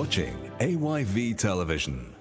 watching AYV Television.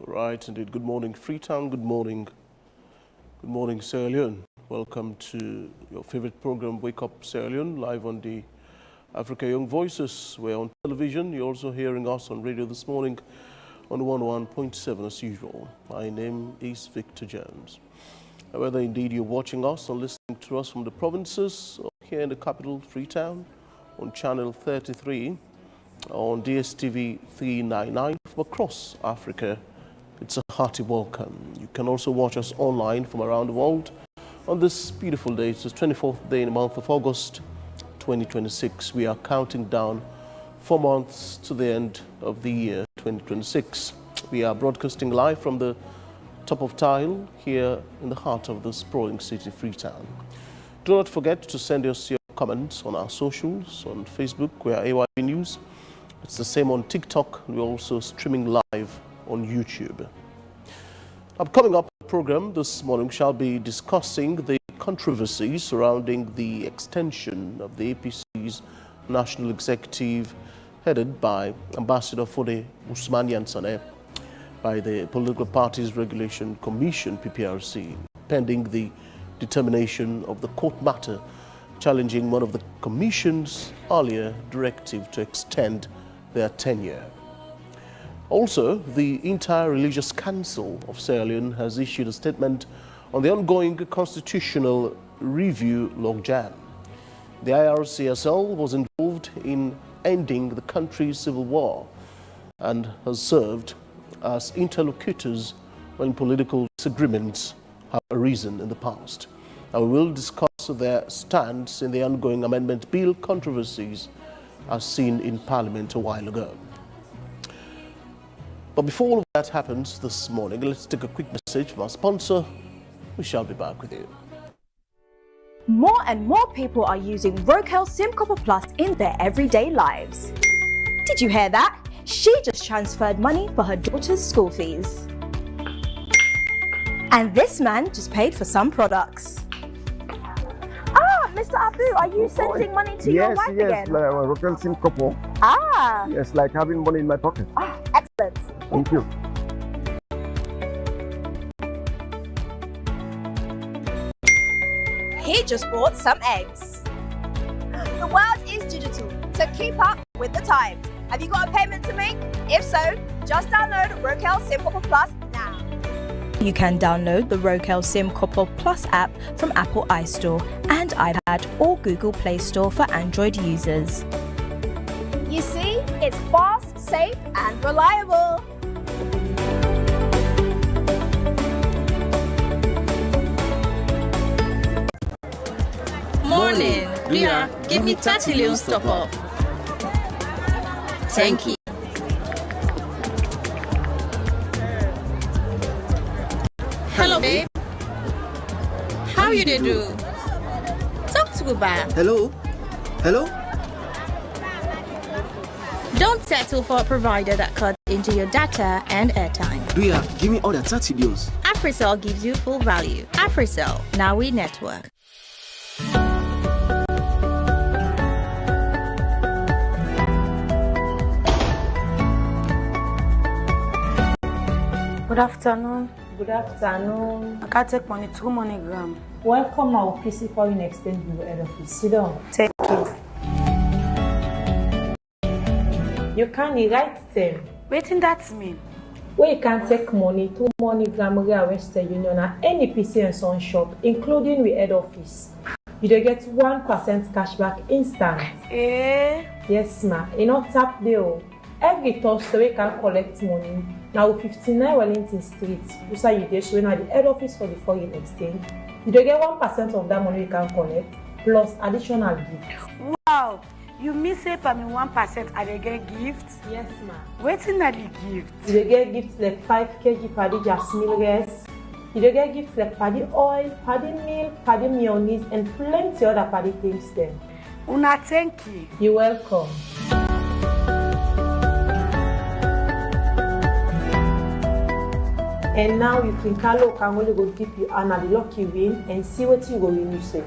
Right, indeed. Good morning, Freetown. Good morning, Sierra Leone. Welcome to your favorite program, Wake Up Sierra Leone, live on the Africa Young Voices. We're on television. You're also hearing us on radio this morning on 101.7 as usual. My name is Victor Jones. Whether indeed you're watching us or listening to us from the provinces or here in the capital, Freetown, on channel 33, on DSTV 399 from across Africa, it's a hearty welcome. You can also watch us online from around the world on this beautiful day. It's the 24th day in the month of August 2026. We are counting down 4 months to the end of the year 2026. We are broadcasting live from the top of Tile here in the heart of the sprawling city, Freetown. Do not forget to send us your comments on our socials. On Facebook, we are AYV News. It's the same on TikTok. We're also streaming live on YouTube. Coming up, the program this morning shall be discussing the controversy surrounding the extension of the APC's national executive headed by Ambassador Fode Usman Yansane by the Political Parties Regulation Commission, PPRC, pending the determination of the court matter challenging one of the Commission's earlier directive to extend their tenure. Also, the entire Religious Council of Sierra Leone has issued a statement on the ongoing constitutional review logjam. The IRCSL was involved in ending the country's civil war and has served as interlocutors when political disagreements have arisen in the past. And we will discuss their stance in the ongoing amendment bill controversies as seen in Parliament a while ago. But before all of that happens this morning, let's take a quick message from our sponsor. We shall be back with you. More and more people are using Wakeup SIM Copper Plus in their everyday lives. Did you hear that? She just transferred money for her daughter's school fees. And this man just paid for some products. Ah, Mr. Abu, are you sending money to your wife again? Yes, like Wakeup SIM Copper. Ah. Yes, like having money in my pocket. Ah, excellent. Thank you. He just bought some eggs. The world is digital, so keep up with the times. Have you got a payment to make? If so, just download Wakeup SIM Copper Plus now. You can download the Wakeup SIM Copper Plus app from Apple iStore and iPad or Google Play Store for Android users. You see, it's fast, safe and reliable. Morning. Ria, give me 30 Leone top up. Thank you. Hello, babe. How you dey do? Talk to Uba. Hello? Hello? Don't settle for a provider that cuts into your data and airtime. Ria, give me all the 30 deals. AfriCell gives you full value. AfriCell, now we network. Good afternoon. Good afternoon. I can't take money, 2 MoneyGram. Welcome our PC Foreign Exchange Bureau head office. Sit down. Thank you. You can write them. Waiting that mean? where you can take money to MoneyGram Area Western Union and any PC and Son shop, including with head office. You dey get 1% cashback instant. Yes, ma. You not tap bill. Every Thursday we can collect money. Now 59 Wellington Street. You say you dey show now the head office for the foreign exchange. You dey get 1% of that money you can collect plus additional gift. Wow! You mean say for me 1% I dey get gifts? Yes, ma. Wetin na the gift? You dey get gifts like 5 kg paddy jasmine rice. You dey get gifts like paddy oil, paddy milk, paddy mayonnaise, and plenty other paddy things then. Una thank you. You're welcome. And now you can call can only go give you an the lucky win and see what you go win you say.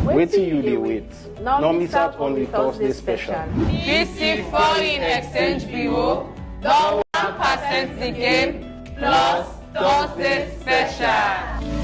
Wait till you dey wait. No miss out on the Thursday special. BC Foreign Exchange Bureau, the 1% the game plus Thursday special.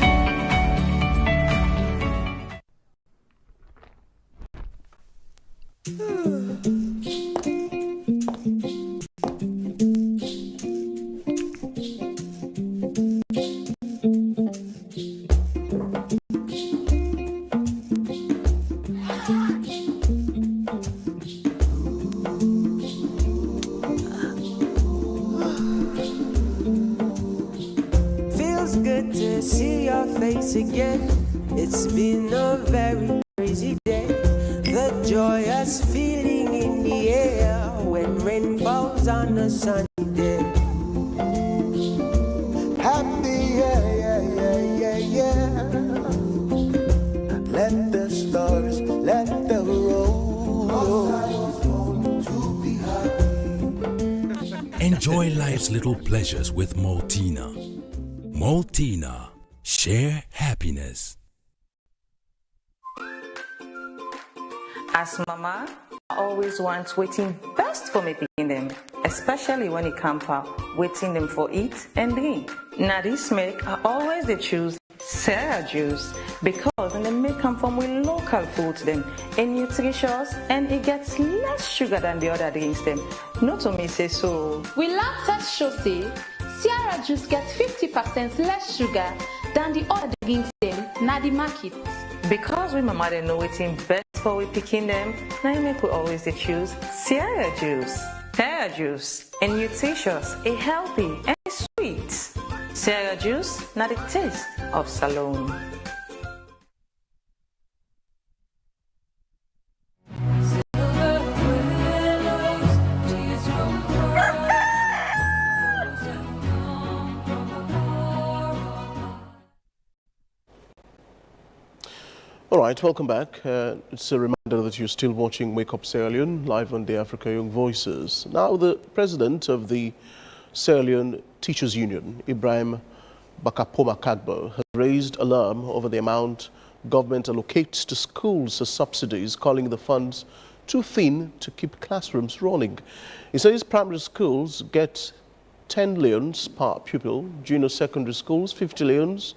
Feels good to see your face again. It's been a very crazy day. The joyous feeling in the air when rain falls on a sunny day. Happy, yeah. Let the stars, let the roll. Enjoy life's little pleasures with Maltina. Maltina. Share happiness. As mama, I always want waiting best for me picking them, especially when it comes out waiting them for eat and drink. Now this make I always they choose Sarah juice because they make come from with local foods them and nutritious and it gets less sugar than the other drinks them. Not to me say so. We lab test show say Sierra juice gets 50% less sugar than the other drinks them na the market. Because we mama they know waiting best for we picking them, now you make we always they choose Sierra juice. Sierra juice and nutritious, a healthy and sweet. Sierra juice, not the taste of Salome. All right, welcome back. It's a reminder that you're still watching Wake Up Sierra Leone live on the Africa Young Voices. Now, the president of the Sierra Leone Teachers Union, Ibrahim Bakapoma Kagbo, has raised alarm over the amount government allocates to schools as subsidies, calling the funds too thin to keep classrooms running. He says primary schools get 10 leones per pupil, junior secondary schools 50 leones,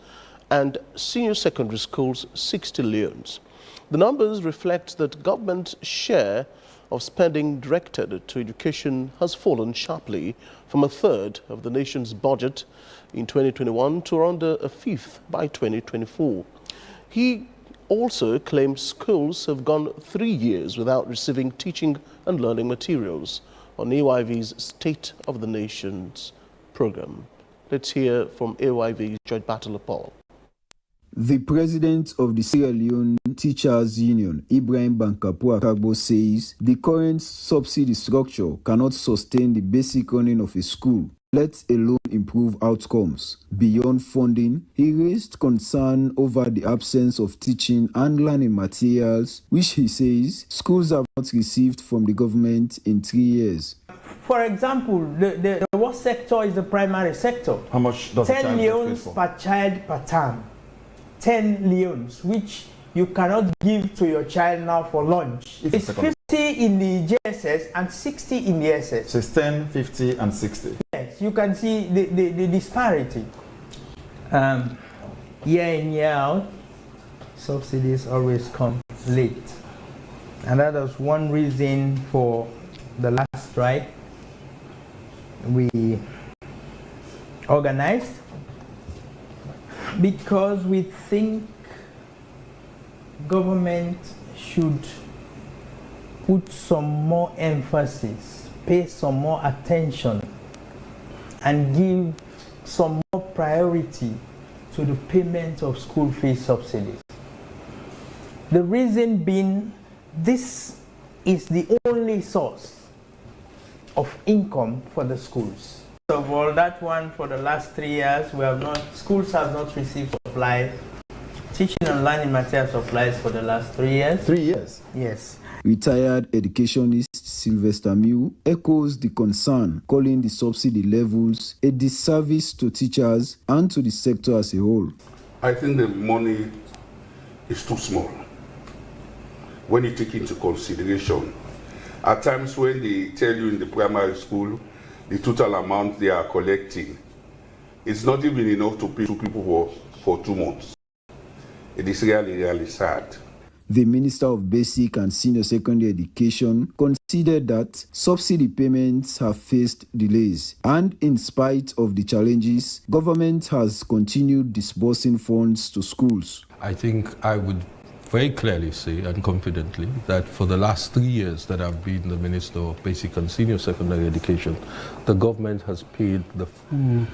and senior secondary schools 60 leones. The numbers reflect that government share of spending directed to education has fallen sharply from a third of the nation's budget in 2021 to around a fifth by 2024. He also claims schools have gone 3 years without receiving teaching and learning materials on AYV's State of the Nations program. Let's hear from AYV's George Battle-Paul. The president of the Sierra Leone Teachers Union, Ibrahim Bakapoma Kagbo, says the current subsidy structure cannot sustain the basic running of a school, let alone improve outcomes. Beyond funding, he raised concern over the absence of teaching and learning materials, which he says schools have not received from the government in 3 years. For example, the worst sector is the primary sector. How much does 10 leones per child per term. 10 leones, which you cannot give to your child now for lunch. It's 50 in the JSS and 60 in the SS. So it's 10, 50, and 60. Yes, you can see the disparity. Year in, year out, subsidies always come late. And that was one reason for the last strike we organized, because we think government should put some more emphasis, pay some more attention, and give some more priority to the payment of school fees subsidies. The reason being, this is the only source of income for the schools. First of all, that one for the last 3 years, schools have not received supplies, teaching and learning material supplies for the last 3 years. 3 years? Yes. Retired educationist Sylvester Mew echoes the concern, calling the subsidy levels a disservice to teachers and to the sector as a whole. I think the money is too small when you take into consideration. At times when they tell you in the primary school the total amount they are collecting, it's not even enough to pay two people for 2 months. It is really, really sad. The Minister of Basic and Senior Secondary Education considered that subsidy payments have faced delays, and in spite of the challenges, government has continued disbursing funds to schools. I think I would very clearly say and confidently that for the last 3 years that I've been the Minister of Basic and Senior Secondary Education, the government has paid the full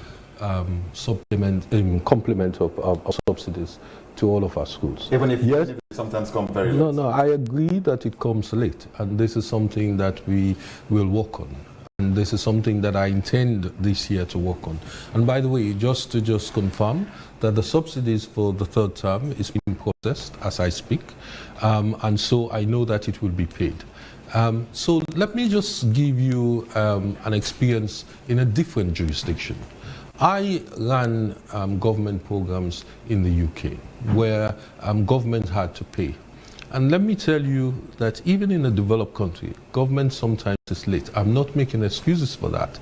complement of subsidies to all of our schools. Even if it sometimes comes very late. No, I agree that it comes late, and this is something that we will work on. And this is something that I intend this year to work on. And by the way, just to confirm that the subsidies for the third term is being processed as I speak, and so I know that it will be paid. So let me just give you an experience in a different jurisdiction. I ran government programs in the UK where government had to pay. And let me tell you that even in a developed country, government sometimes is late. I'm not making excuses for that.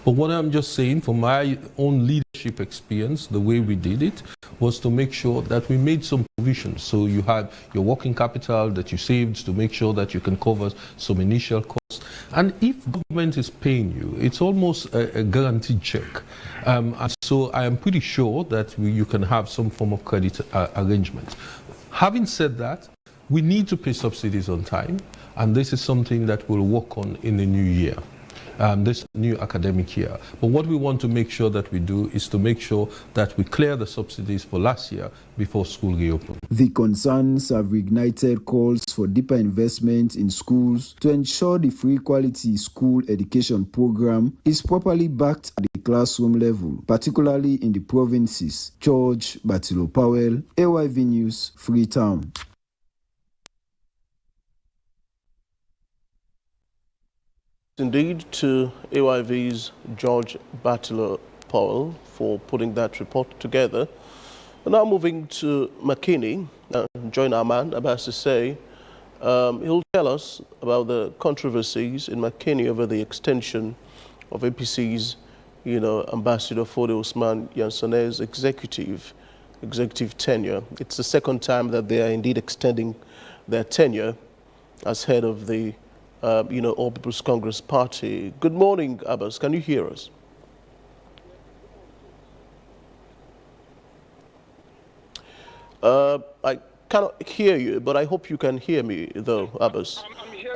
But what I'm just saying from my own leadership experience, the way we did it was to make sure that we made some provisions. So you had your working capital that you saved to make sure that you can cover some initial costs. And if government is paying you, it's almost a guaranteed check. And so I am pretty sure that you can have some form of credit arrangement. Having said that, we need to pay subsidies on time, and this is something that we'll work on in the new year, this new academic year. But what we want to make sure that we do is to make sure that we clear the subsidies for last year before school reopens. The concerns have reignited calls for deeper investment in schools to ensure the free quality school education program is properly backed at the classroom level, particularly in the provinces. George Batilo Powell, AYV News, Freetown. Indeed, to AYV's George Batilo Powell for putting that report together. And now moving to McKinney, join our man, Abbas say. He'll tell us about the controversies in McKinney over the extension of APC's, Ambassador Fode Usman Yansone's executive tenure. It's the second time that they are indeed extending their tenure as head of the All People's Congress Party. Good morning, Abbas. Can you hear us? I cannot hear you, but I hope you can hear me, though, Abbas.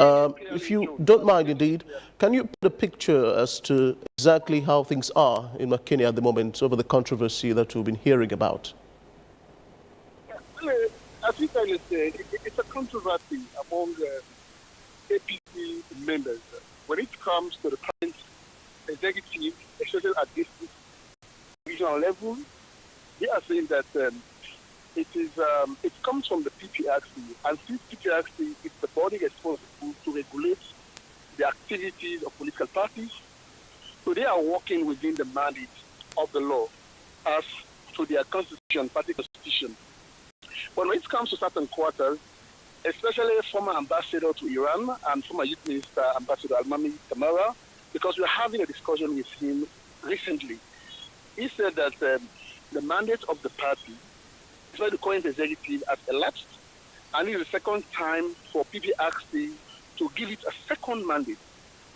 If you don't mind, indeed, can you put a picture as to exactly how things are in McKinney at the moment over the controversy that we've been hearing about? I think it's a controversy among APC members. When it comes to the current executive, especially at this regional level, they are saying that it comes from the PPRC, and since PPRC is the body responsible to regulate the activities of political parties, so they are working within the mandate of the law as to their constitution, party constitution. But when it comes to certain quarters, especially former ambassador to Iran and former youth minister, Ambassador Almami Kamara, because we were having a discussion with him recently. He said that the mandate of the party why the current executive has elapsed, and it is the second time for PPRC to give it a second mandate,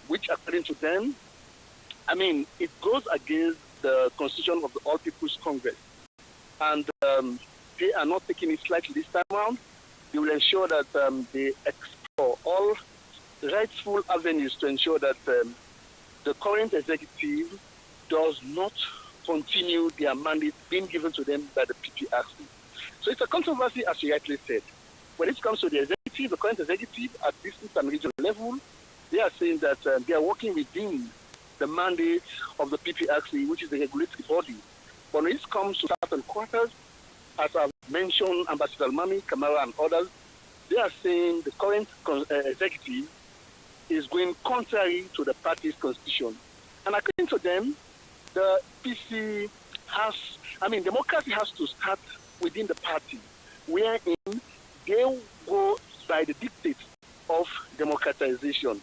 which according to them, it goes against the constitution of the All People's Congress. And they are not taking it slightly this time around. They will ensure that they explore all rightful avenues to ensure that the current executive does not continue their mandate being given to them by the PPRC. So it's a controversy, as you rightly said. When it comes to the executive, the current executive at district and regional level, they are saying that they are working within the mandate of the PPRC, which is the regulatory body. But when it comes to certain quarters, as I've mentioned, Ambassador Mami, Kamara, and others, they are saying the current executive is going contrary to the party's constitution. And according to them, the PC has, democracy has to start within the party, wherein they go by the dictates of democratization.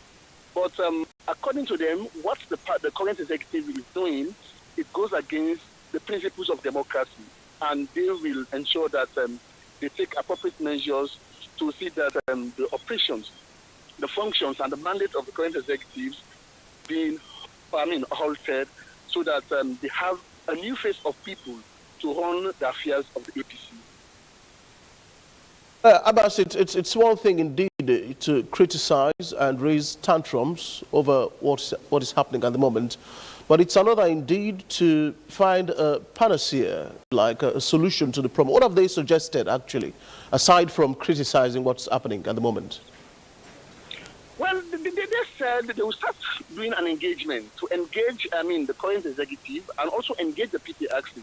But according to them, what the current executive is doing, it goes against the principles of democracy. And they will ensure that they take appropriate measures to see that the operations, the functions, and the mandate of the current executives being, halted, so that they have a new face of people to run the affairs of the APC. Abbas, it's one thing indeed to criticize and raise tantrums over what is happening at the moment, but it's another indeed to find a panacea, like a solution to the problem. What have they suggested, actually, aside from criticizing what's happening at the moment? Well, they said they will start doing an engagement to engage, the current executive and also engage the PPRC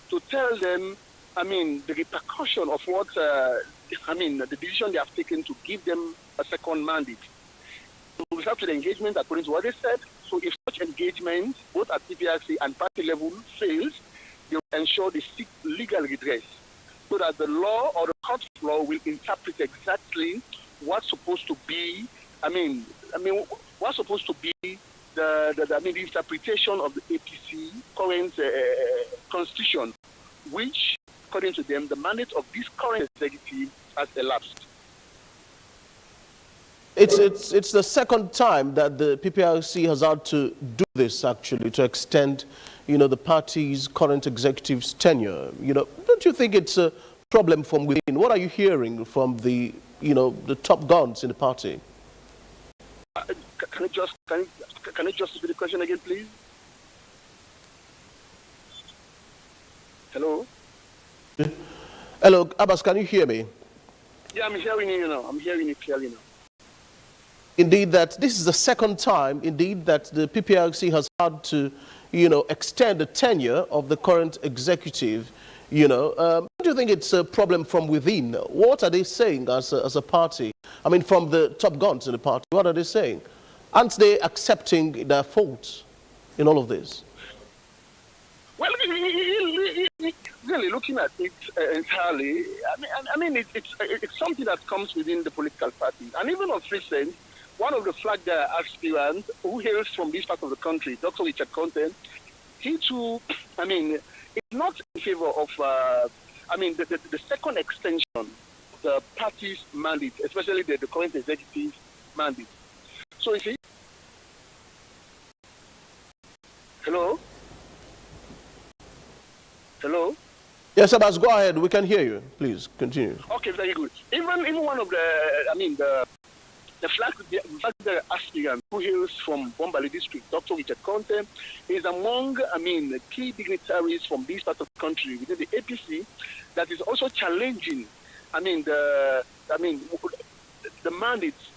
to tell them, the repercussion of what, the decision they have taken to give them a second mandate. We start to the engagement according to what they said. So if such engagement, both at PPRC and party level, fails, they will ensure they seek legal redress so that the law or the court of law will interpret exactly what's supposed to be, what's supposed to be the interpretation of the APC current constitution, which, according to them, the mandate of this current executive has elapsed. It's the second time that the PPRC has had to do this, actually, to extend, the party's current executive's tenure. Don't you think it's a problem from within? What are you hearing from the top guns in the party? Can you just repeat the question again, please? Hello? Hello, Abbas, can you hear me? Yeah, I'm hearing you now. I'm hearing you clearly now. Indeed, that this is the second time, indeed, that the PPRC has had to, extend the tenure of the current executive. Do you think it's a problem from within? What are they saying as a party? From the top guns in the party, what are they saying? Aren't they accepting their faults in all of this? Well, really looking at it entirely, it's something that comes within the political party. And even on recent, one of the flag aspirants who hails from this part of the country, Dr. Richard Conte, he too, is not in favor of, the second extension of the party's mandate, especially the current executive mandate. So you see, hello? Hello? Yes, Abbas, go ahead. We can hear you. Please, continue. Okay, very good. Even one of the flag aspirant who hails from Bombali district, Dr. Richard Conte, is among, key dignitaries from this part of the country within the APC that is also challenging, the mandates,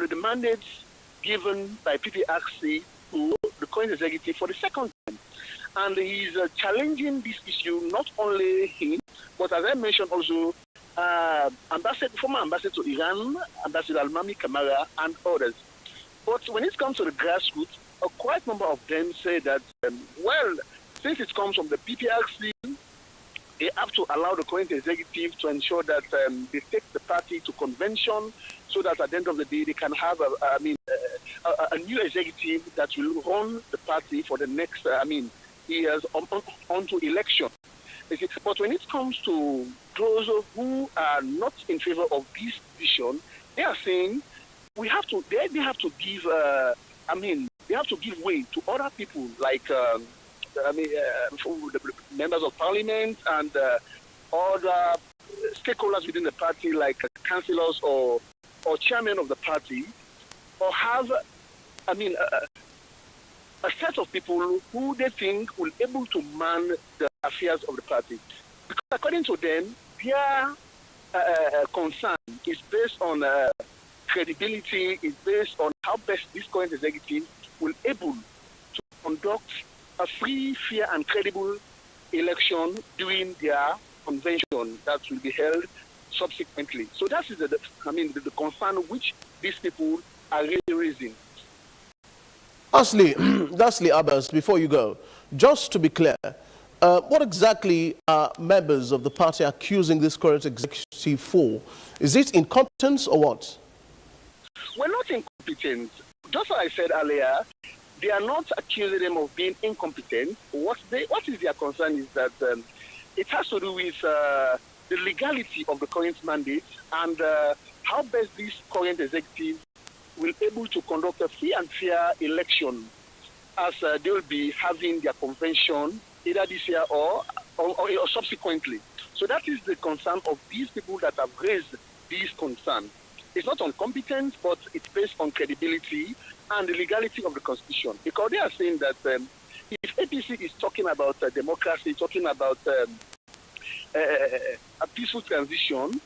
the mandates given by PPRC to the current executive for the second time. And he's challenging this issue, not only him, but as I mentioned also, former ambassador to Iran, Ambassador Al-Mami Kamara, and others. But when it comes to the grassroots, a quite number of them say that, since it comes from the PPRC, they have to allow the current executive to ensure that they take the party to convention so that at the end of the day they can have a new executive that will run the party for the next years onto election. But when it comes to those who are not in favor of this decision, they are saying we have to. They have to give. They have to give way to other people like members of parliament and other stakeholders within the party, like councillors or chairman of the party, or have a set of people who they think will able to man the affairs of the party. Because according to them, their concern is based on credibility, is based on how best this current executive will able to conduct a free, fair, and credible election during their convention that will be held subsequently. So that is the concern which these people are really raising. Lastly, Abbas, before you go, just to be clear, what exactly are members of the party accusing this current executive for? Is it incompetence or what? We're not incompetent. Just as I said earlier, they are not accusing them of being incompetent. What is their concern is that it has to do with the legality of the current mandate and how best this current executive will able to conduct a free and fair election as they will be having their convention either this year or subsequently. So that is the concern of these people that have raised these concerns. It's not on competence, but it's based on credibility and the legality of the Constitution. Because they are saying that if APC is talking about democracy, talking about a peaceful transition,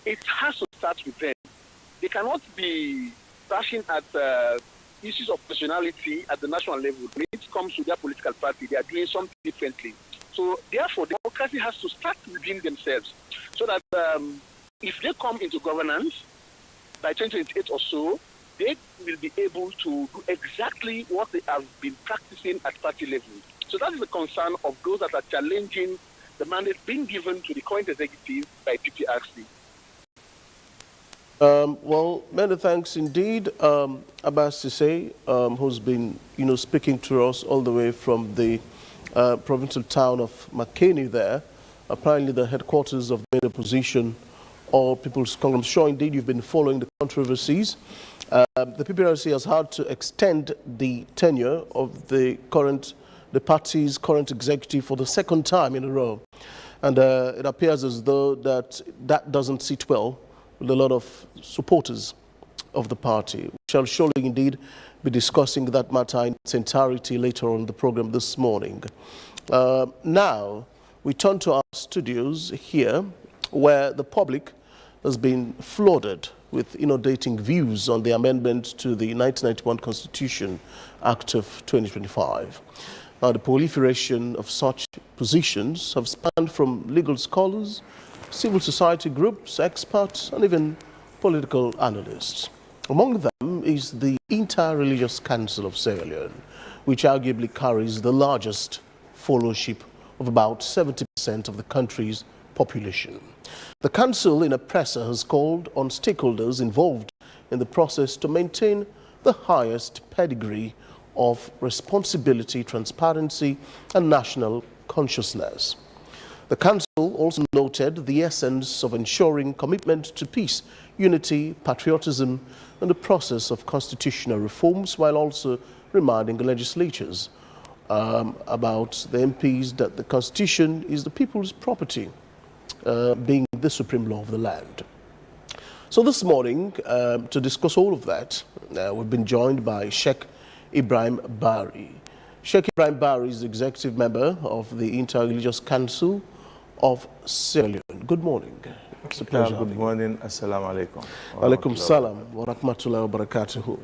it has to start with them. They cannot be bashing at issues of personality at the national level. When it comes to their political party, they are doing something differently. So therefore, democracy has to start within themselves so that if they come into governance by 2028 or so, they will be able to do exactly what they have been practicing at party level. So that is the concern of those that are challenging the mandate being given to the current executive by PPRC. Well, many thanks indeed, Abbas Sise, who's been, speaking to us all the way from the provincial town of Makeni there, apparently the headquarters of the main opposition or People's Congress. I'm sure indeed you've been following the controversies. The PPRC has had to extend the tenure of the party's current executive for the second time in a row. And it appears as though that doesn't sit well with a lot of supporters of the party. We shall surely indeed be discussing that matter in its entirety later on in the program this morning. Now, we turn to our studios here, where the public has been flooded with inundating views on the amendment to the 1991 Constitution Act of 2025. Now, the proliferation of such positions have spanned from legal scholars, civil society groups, experts, and even political analysts. Among them is the Inter-Religious Council of Sierra Leone, which arguably carries the largest followership of about 70% of the country's population. The council, in a presser, has called on stakeholders involved in the process to maintain the highest pedigree of responsibility, transparency, and national consciousness. The council also noted the essence of ensuring commitment to peace, unity, patriotism, and the process of constitutional reforms, while also reminding the legislatures about the MPs that the Constitution is the people's property, being the supreme law of the land. So this morning, to discuss all of that, we've been joined by Sheikh Ibrahim Bari. Sheikh Ibrahim Bari is the executive member of the Inter-Religious Council of Sierra Leone. Good morning. It's a pleasure. Good morning. Assalamu alaikum. Alaikum salam wa rahmatullahi wa barakatuhu.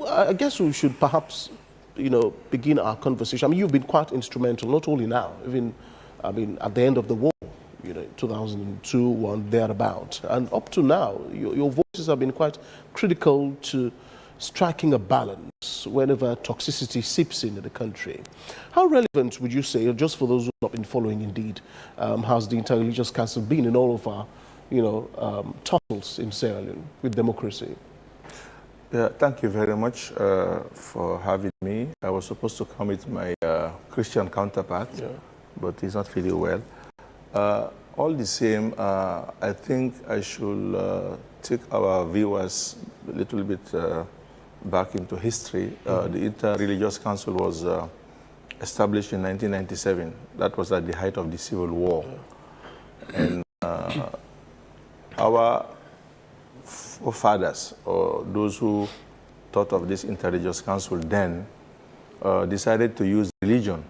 I guess we should perhaps, begin our conversation. I mean, you've been quite instrumental, not only now, even, at the end of the war, 2002, one thereabout, and up to now, your voices have been quite critical to striking a balance whenever toxicity seeps into the country. How relevant would you say, just for those who have not been following indeed, has the Inter-Religious Council been in all of our, tussles in Sierra Leone with democracy? Yeah, thank you very much for having me. I was supposed to come with my Christian counterpart, but he's not feeling well. All the same, I think I should take our viewers a little bit back into history. The Inter-Religious Council was established in 1997. That was at the height of the Civil War. And our forefathers, or those who thought of this Inter-Religious Council then, decided to use religion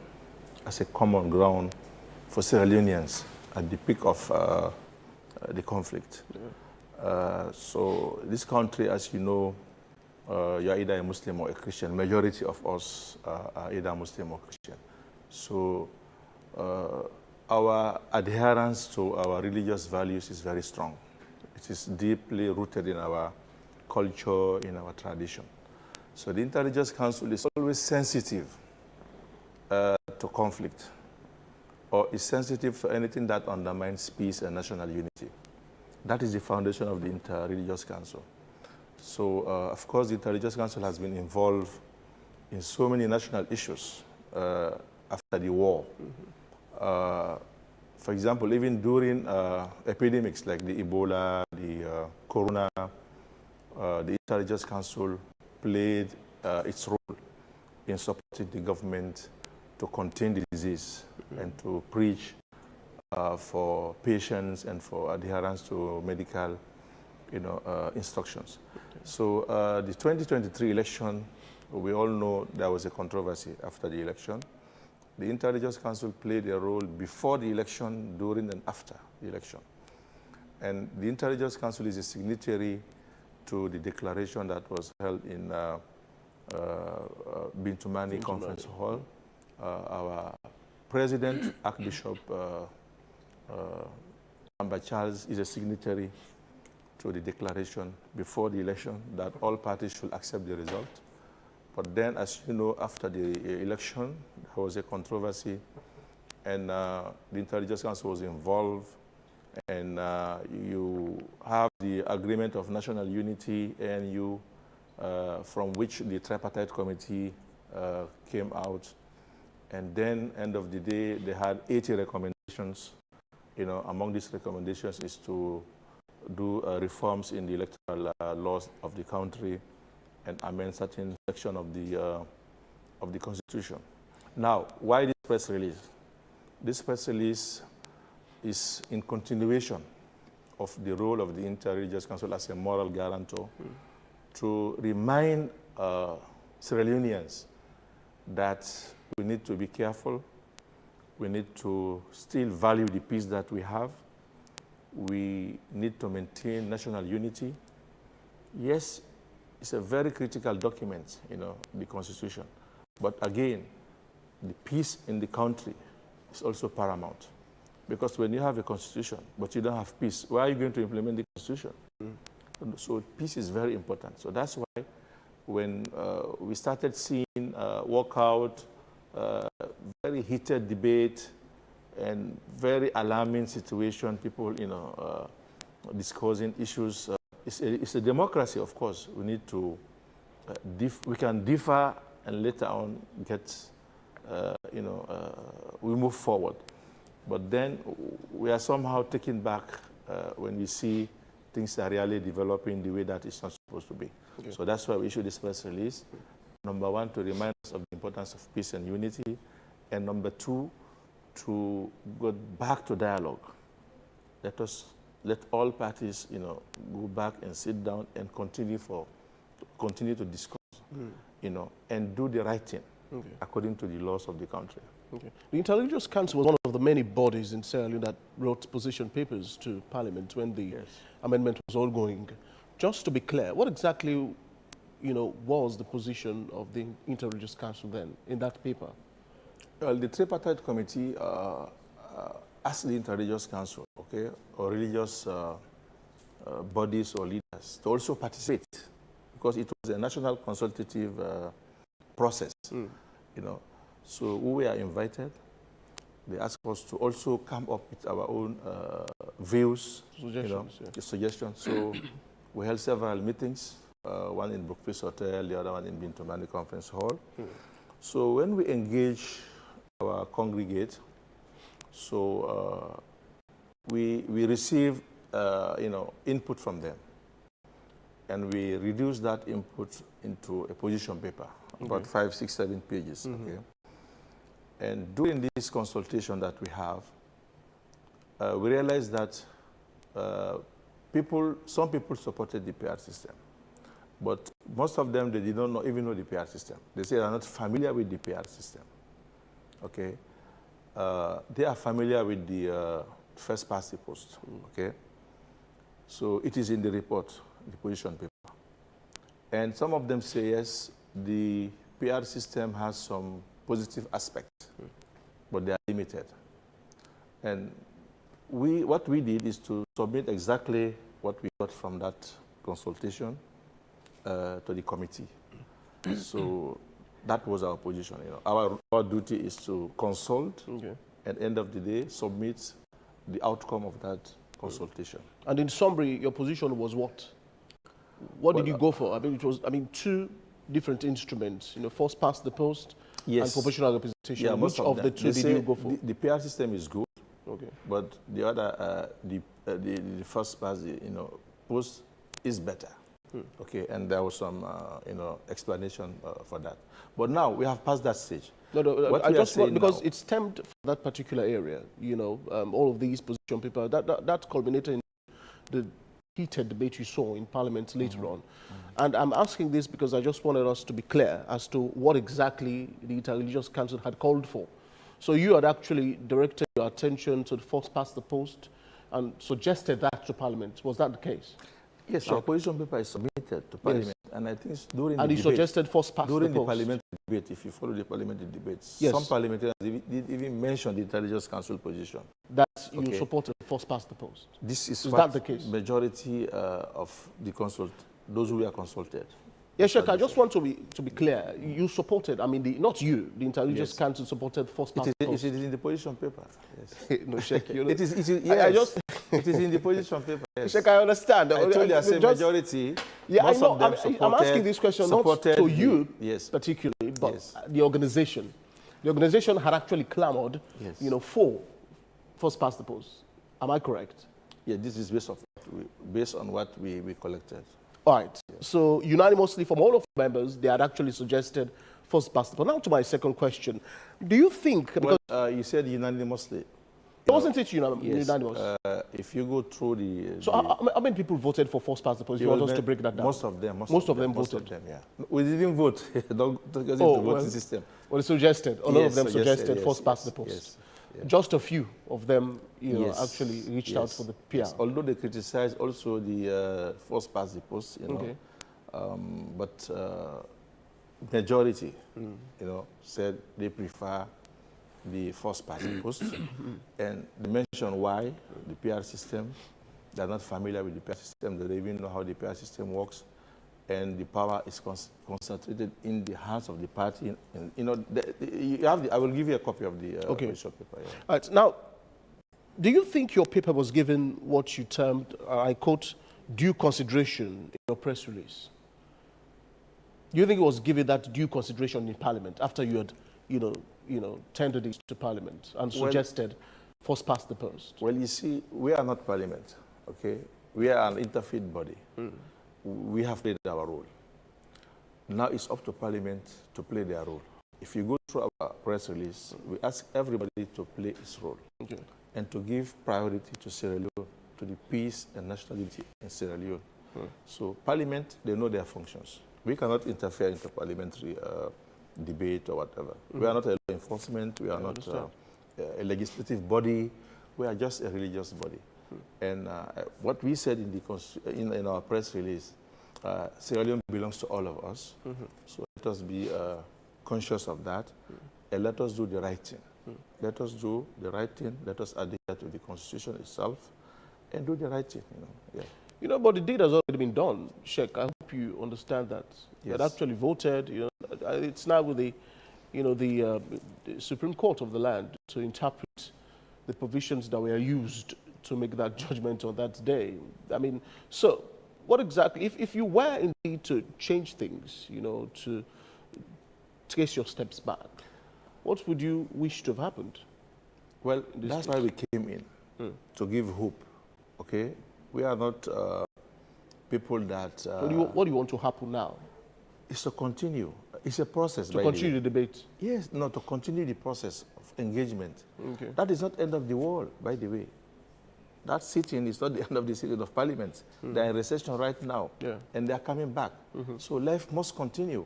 as a common ground for Sierra Leoneans at the peak of the conflict. So this country, as you know, you're either a Muslim or a Christian. Majority of us are either Muslim or Christian. So our adherence to our religious values is very strong. It is deeply rooted in our culture, in our tradition. So the Inter-Religious Council is always sensitive to conflict, or is sensitive to anything that undermines peace and national unity. That is the foundation of the Inter-Religious Council. So, of course, the Inter-Religious Council has been involved in so many national issues after the war. For example, even during epidemics like the Ebola, the Corona, the Inter-Religious Council played its role in supporting the government to contain the disease and to preach for patients and for adherence to medical, instructions. So the 2023 election, we all know there was a controversy after the election. The Inter-Religious Council played a role before the election, during and after the election. And the Inter-Religious Council is a signatory to the declaration that was held in Bintumani Conference Hall. Our President, Archbishop Amba Charles, is a signatory to the declaration before the election that all parties should accept the result. But then, as you know, after the election, there was a controversy, and the Inter-Religious Council was involved, and you have the Agreement of National Unity, ANU, from which the Tripartite Committee came out. And then, end of the day, they had 80 recommendations. Among these recommendations is to do reforms in the electoral laws of the country and amend certain section of the Constitution. Now, why this press release? This press release is in continuation of the role of the Inter-Religious Council as a moral guarantor to remind Sierra Leoneans that we need to be careful, we need to still value the peace that we have, we need to maintain national unity. Yes, it's a very critical document, the Constitution. But again, the peace in the country is also paramount. Because when you have a Constitution, but you don't have peace, why are you going to implement the Constitution? So peace is very important. So that's why when we started seeing walkout, very heated debate, and very alarming situation, people, discussing issues. It's a democracy, of course. We need to, we can differ and later on get, we move forward. But then we are somehow taken back when we see things are really developing the way that it's not supposed to be. Okay. So that's why we issued this press release. Number one, to remind us of the importance of peace and unity. And number two, to go back to dialogue. Let all parties, go back and sit down and continue to discuss, and do the right thing according to the laws of the country. Okay. The Inter-Religious Council was one of the many bodies in Sierra Leone that wrote position papers to Parliament when the amendment was all going. Just to be clear, what exactly, was the position of the Inter-Religious Council then in that paper? Well, the Tripartite Committee asked the Inter-Religious Council, or religious bodies or leaders to also participate, because it was a national consultative process, So we were invited. They asked us to also come up with our own views, suggestions. So we held several meetings, one in Brookfield Hotel, the other one in Bintumani Conference Hall. So when we engage our congregate, we receive, input from them. And we reduce that input into a position paper, about 5, 6, 7 pages. Okay. And during this consultation that we have, we realized that some people supported the PR system, but most of them, they did not even know the PR system. They say they are not familiar with the PR system. Okay. They are familiar with the first past the post. Okay. So it is in the report, the position paper. And some of them say, yes, the PR system has some positive aspects, but they are limited. And what we did is to submit exactly what we got from that consultation to the committee. So that was our position. Our duty is to consult, and at the end of the day, submit the outcome of that consultation. And in summary, your position was what? What did you go for? I mean, it was, two different instruments, first past the post and proportional representation. Yeah, which of the two did you go for? The PR system is good, okay, but the other, the first past, post is better. Okay, and there was some, explanation for that. But now we have passed that stage. No, I just want, because it stemmed from that particular area, all of these position people, that culminated in the heated debate you saw in Parliament later on. And I'm asking this because I just wanted us to be clear as to what exactly the Interreligious Council had called for. So you had actually directed your attention to the first past the post and suggested that to Parliament. Was that the case? Yes, our position paper is submitted to Parliament, and I think during the debate, suggested first past during the the parliamentary debate, if you follow the parliamentary debates, yes, some parliamentarians did even mention the Intelligence Council position. That you supported first past the post. This is that the case? Majority of the those who were consulted. Yes, Sheikh, I just want to be clear. You supported, not you, the Intelligence Council supported first past the post. It is in the position paper. Yes. No, Sheikh, it is. It is in the position paper. Yes. Sheikh, I understand. I told you I said majority. Yeah, I know. I'm asking this question not to you particularly, but the organization. The organization had actually clamored, for first past the post. Am I correct? Yeah, this is based on what we collected. All right. So unanimously from all of the members, they had actually suggested first past the post. Now to my second question. Do you think... Well, you said unanimously. Wasn't it unanimous? If you go through the... So how many people voted for first past the post? You want us to break that down? Most of them. Most of them voted? Most of them, yeah. We didn't vote. Don't get into the voting system. Well, it suggested. A lot of them suggested first past the post. Yes. Yeah. Just a few of them, actually reached out for the PR. Yes. Although they criticized also the first past the post, but majority, said they prefer the first past the post, and they mentioned why the PR system. They're not familiar with the PR system. They don't even know how the PR system works, and the power is concentrated in the hands of the party. And, you have I will give you a copy of the official paper. Yeah. All right. Now, do you think your paper was given what you termed, I quote, due consideration in your press release? Do you think it was given that due consideration in Parliament after you had, tendered it to Parliament and suggested first past the post? Well, you see, we are not Parliament, okay? We are an interfaith body. We have played our role. Now it's up to Parliament to play their role. If you go through our press release, we ask everybody to play its role and to give priority to Sierra Leone, to the peace and nationality in Sierra Leone. So Parliament, they know their functions. We cannot interfere into parliamentary debate or whatever. We are not a law enforcement. We are not a legislative body. We are just a religious body. And what we said in our press release, Sierra Leone belongs to all of us. So let us be conscious of that, and let us do the right thing. Let us do the right thing. Let us adhere to the Constitution itself, and do the right thing. But the deed has already been done, Sheikh. I hope you understand that. Yes. You had actually voted. It's now with the, the Supreme Court of the land to interpret the provisions that were used to make that judgment on that day. I mean, so what exactly, if you were indeed to change things, to trace your steps back, what would you wish to have happened? Well, that's why we came in. to give hope. Okay, we are not people that. What do you want to happen now? It's to continue. It's a process. To continue the debate. Yes, no, to continue the process of engagement. Okay. That is not end of the world, by the way. That sitting is not the end of the sitting of Parliament. They're in recession right now, and they're coming back. So life must continue.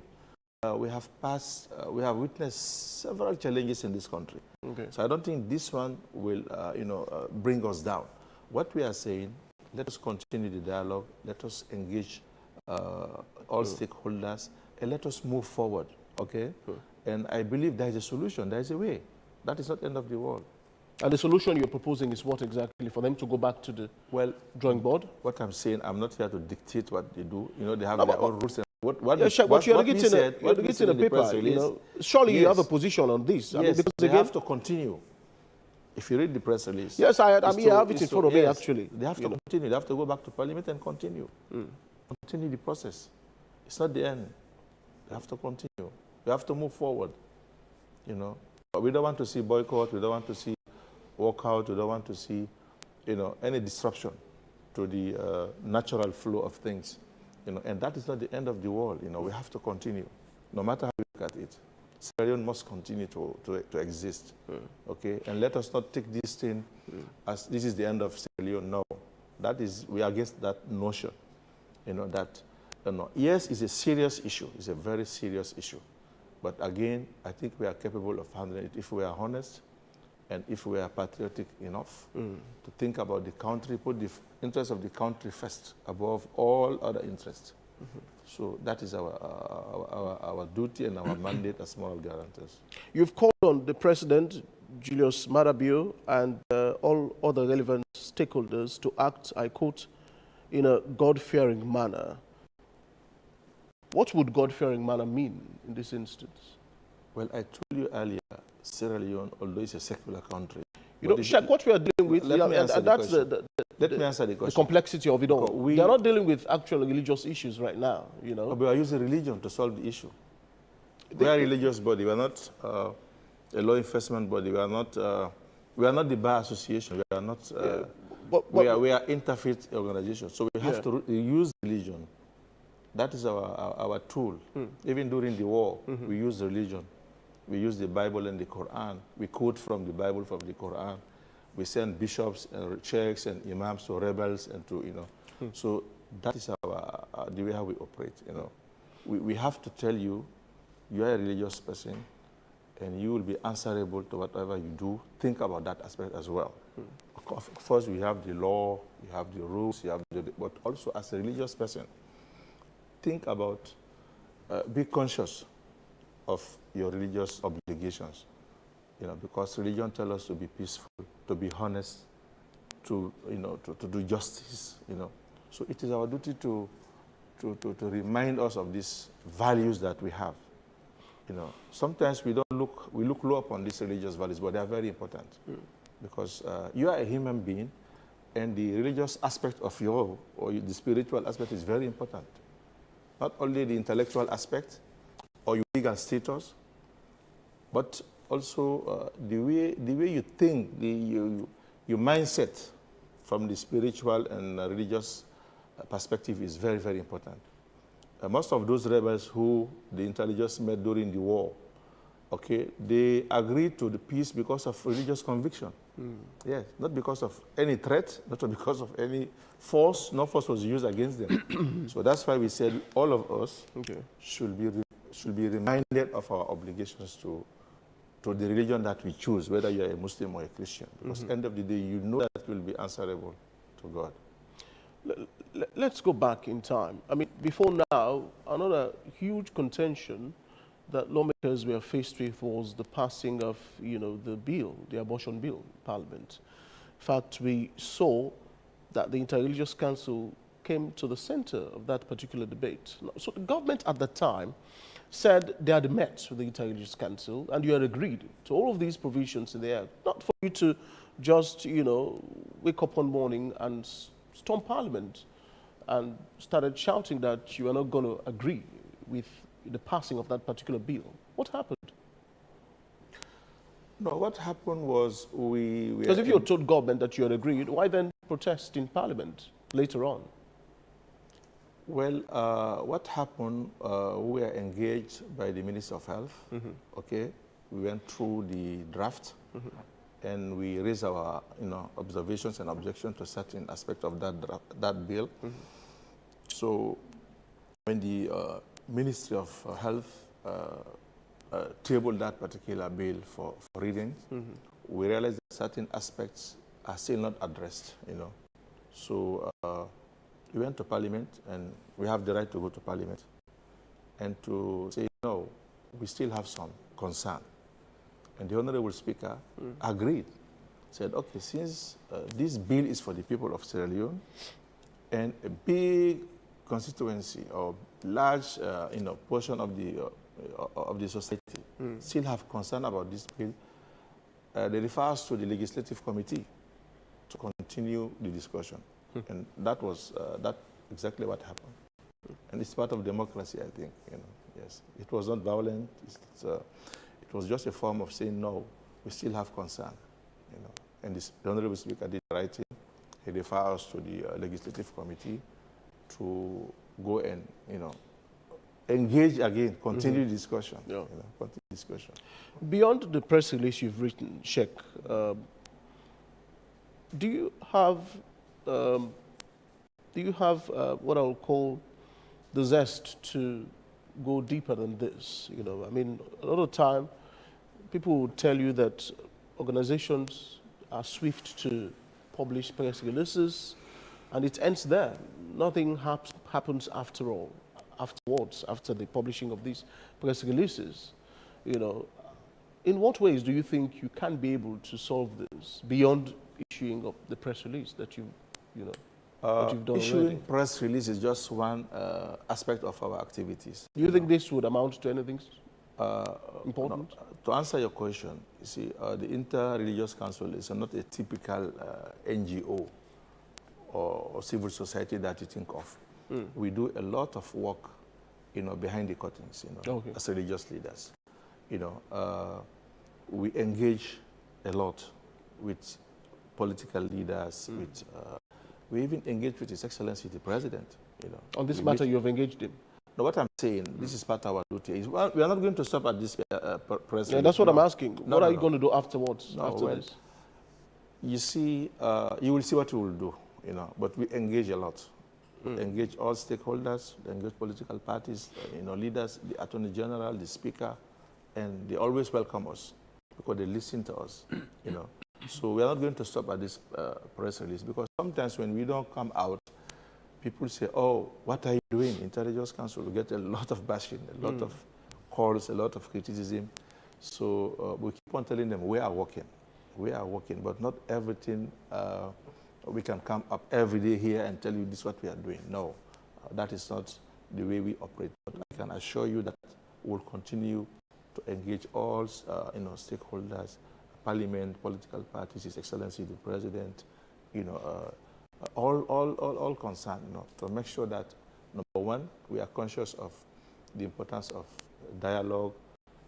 We have witnessed several challenges in this country. Okay. So I don't think this one will, bring us down. What we are saying, let us continue the dialogue. Let us engage all stakeholders, and let us move forward. Okay. And I believe there is a solution. There is a way. That is not the end of the world. And the solution you're proposing is what exactly? For them to go back to the drawing board? What I'm saying, I'm not here to dictate what they do. You know, they have their own rules. But you're getting a paper, you know. Surely you have a position on this. I mean, because they have to continue. If you read the press release. Yes, I have it in front of me, actually. They have to continue. They have to go back to Parliament and continue. Continue the process. It's not the end. They have to continue. We have to move forward, you know. But we don't want to see boycott. We don't want to see walkout. We don't want to see, you know, any disruption to the natural flow of things, you know. And that is not the end of the world, you know. We have to continue, no matter how we look at it. Sierra Leone must continue to exist, okay? And let us not take this thing as this is the end of Sierra Leone. No, we are against that notion, you know, that, you know, yes, it's a serious issue. It's a very serious issue. But again, I think we are capable of handling it if we are honest and if we are patriotic enough to think about the country, put the interest of the country first above all other interests. So that is our duty and our mandate as moral guarantors. You've called on the President, Julius Marabio, and all other relevant stakeholders to act, I quote, in a God-fearing manner. What would God-fearing manner mean in this instance? Well, I told you earlier, Sierra Leone, although it's a secular country, you know, Sheikh, what we are dealing with, let me answer the the complexity of it all. They are not dealing with actual religious issues right now, you know. But we are using religion to solve the issue. We are a religious body. We are not a law enforcement body. We are not the bar association. We are not. We are interfaith organization. So we have to use religion. That is our tool. Even during the war, we use religion. We use the Bible and the Quran. We quote from the Bible, from the Quran. We send bishops and sheikhs and imams to rebels and to, you know. So that is the way how we operate, you know. We have to tell you, you are a religious person, and you will be answerable to whatever you do. Think about that aspect as well. Of course, we have the law, you have the rules, but also as a religious person, think about, be conscious of your religious obligations, you know, because religion tells us to be peaceful, to be honest, to, you know, to do justice, you know. So it is our duty to remind us of these values that we have, you know. Sometimes we look low upon these religious values, but they are very important because you are a human being, and the religious aspect of the spiritual aspect is very important. Not only the intellectual aspect or your legal status, but also the way you think, your mindset from the spiritual and religious perspective is very, very important. Most of those rebels who the intelligence met during the war, okay, they agreed to the peace because of religious conviction. Yes, not because of any threat, not because of any force. No force was used against them. So that's why we said all of us should be reminded of our obligations to the religion that we choose, whether you're a Muslim or a Christian. Because at the end of the day, you know that will be answerable to God. Let's go back in time. I mean, before now, another huge contention that lawmakers were faced with was the passing of, you know, the abortion bill in Parliament. In fact, we saw that the Interreligious Council came to the center of that particular debate. So the government at the time said they had met with the Interreligious Council and you had agreed to all of these provisions in the act, not for you to just, you know, wake up one morning and storm Parliament and started shouting that you are not going to agree with the passing of that particular bill. What happened? No, what happened was Because if you told government that you had agreed, why then protest in Parliament later on? Well, what happened, we were engaged by the Minister of Health, okay? We went through the draft, and we raised our observations and objections to certain aspects of that bill. So when the Ministry of Health tabled that particular bill for reading, we realized that certain aspects are still not addressed, So we went to Parliament, and we have the right to go to Parliament and to say, no, we still have some concern. And the Honorable Speaker agreed, said, okay, since this bill is for the people of Sierra Leone, and a big constituency or large portion of the society still have concern about this bill, they refer us to the Legislative Committee to continue the discussion. And that was exactly what happened. And it's part of democracy, I think. Yes, it was not violent. It was just a form of saying, no, we still have concern. And the Honorable Speaker did the right thing. He referred us to the Legislative Committee to go and engage again, continue discussion. Continue discussion. Beyond the press release you've written, Sheikh, do you have what I'll call the zest to go deeper than this? I mean, a lot of time, people will tell you that organizations are swift to publish press releases, and it ends there. Nothing happens afterwards, after the publishing of these press releases. In what ways do you think you can be able to solve this beyond issuing of the press release that you've done issuing already? Press release is just one aspect of our activities. Do you think this would amount to anything important? No, to answer your question, you see, the Inter-Religious Council is not a typical NGO or civil society that you think of. We do a lot of work, behind the curtains, as religious leaders. We engage a lot with political leaders. We even engage with His Excellency the President. On this matter, you have engaged him. No, what I'm saying, this is part of our duty. We are not going to stop at this press. Yeah, that's what I'm asking. What are you going to do afterwards? This? You see, you will see what we will do. But we engage a lot. Engage all stakeholders, engage political parties, leaders, the Attorney General, the Speaker, and they always welcome us because they listen to us. So we are not going to stop at this press release, because sometimes when we don't come out, people say, oh, what are you doing? Inter-Religious Council, we get a lot of bashing, a lot of calls, a lot of criticism. So we keep on telling them we are working, but not everything we can come up every day here and tell you this is what we are doing. No, that is not the way we operate. But I can assure you that we'll continue to engage all stakeholders, Parliament, political parties, His Excellency the President, all concerned, to make sure that, number one, we are conscious of the importance of dialogue,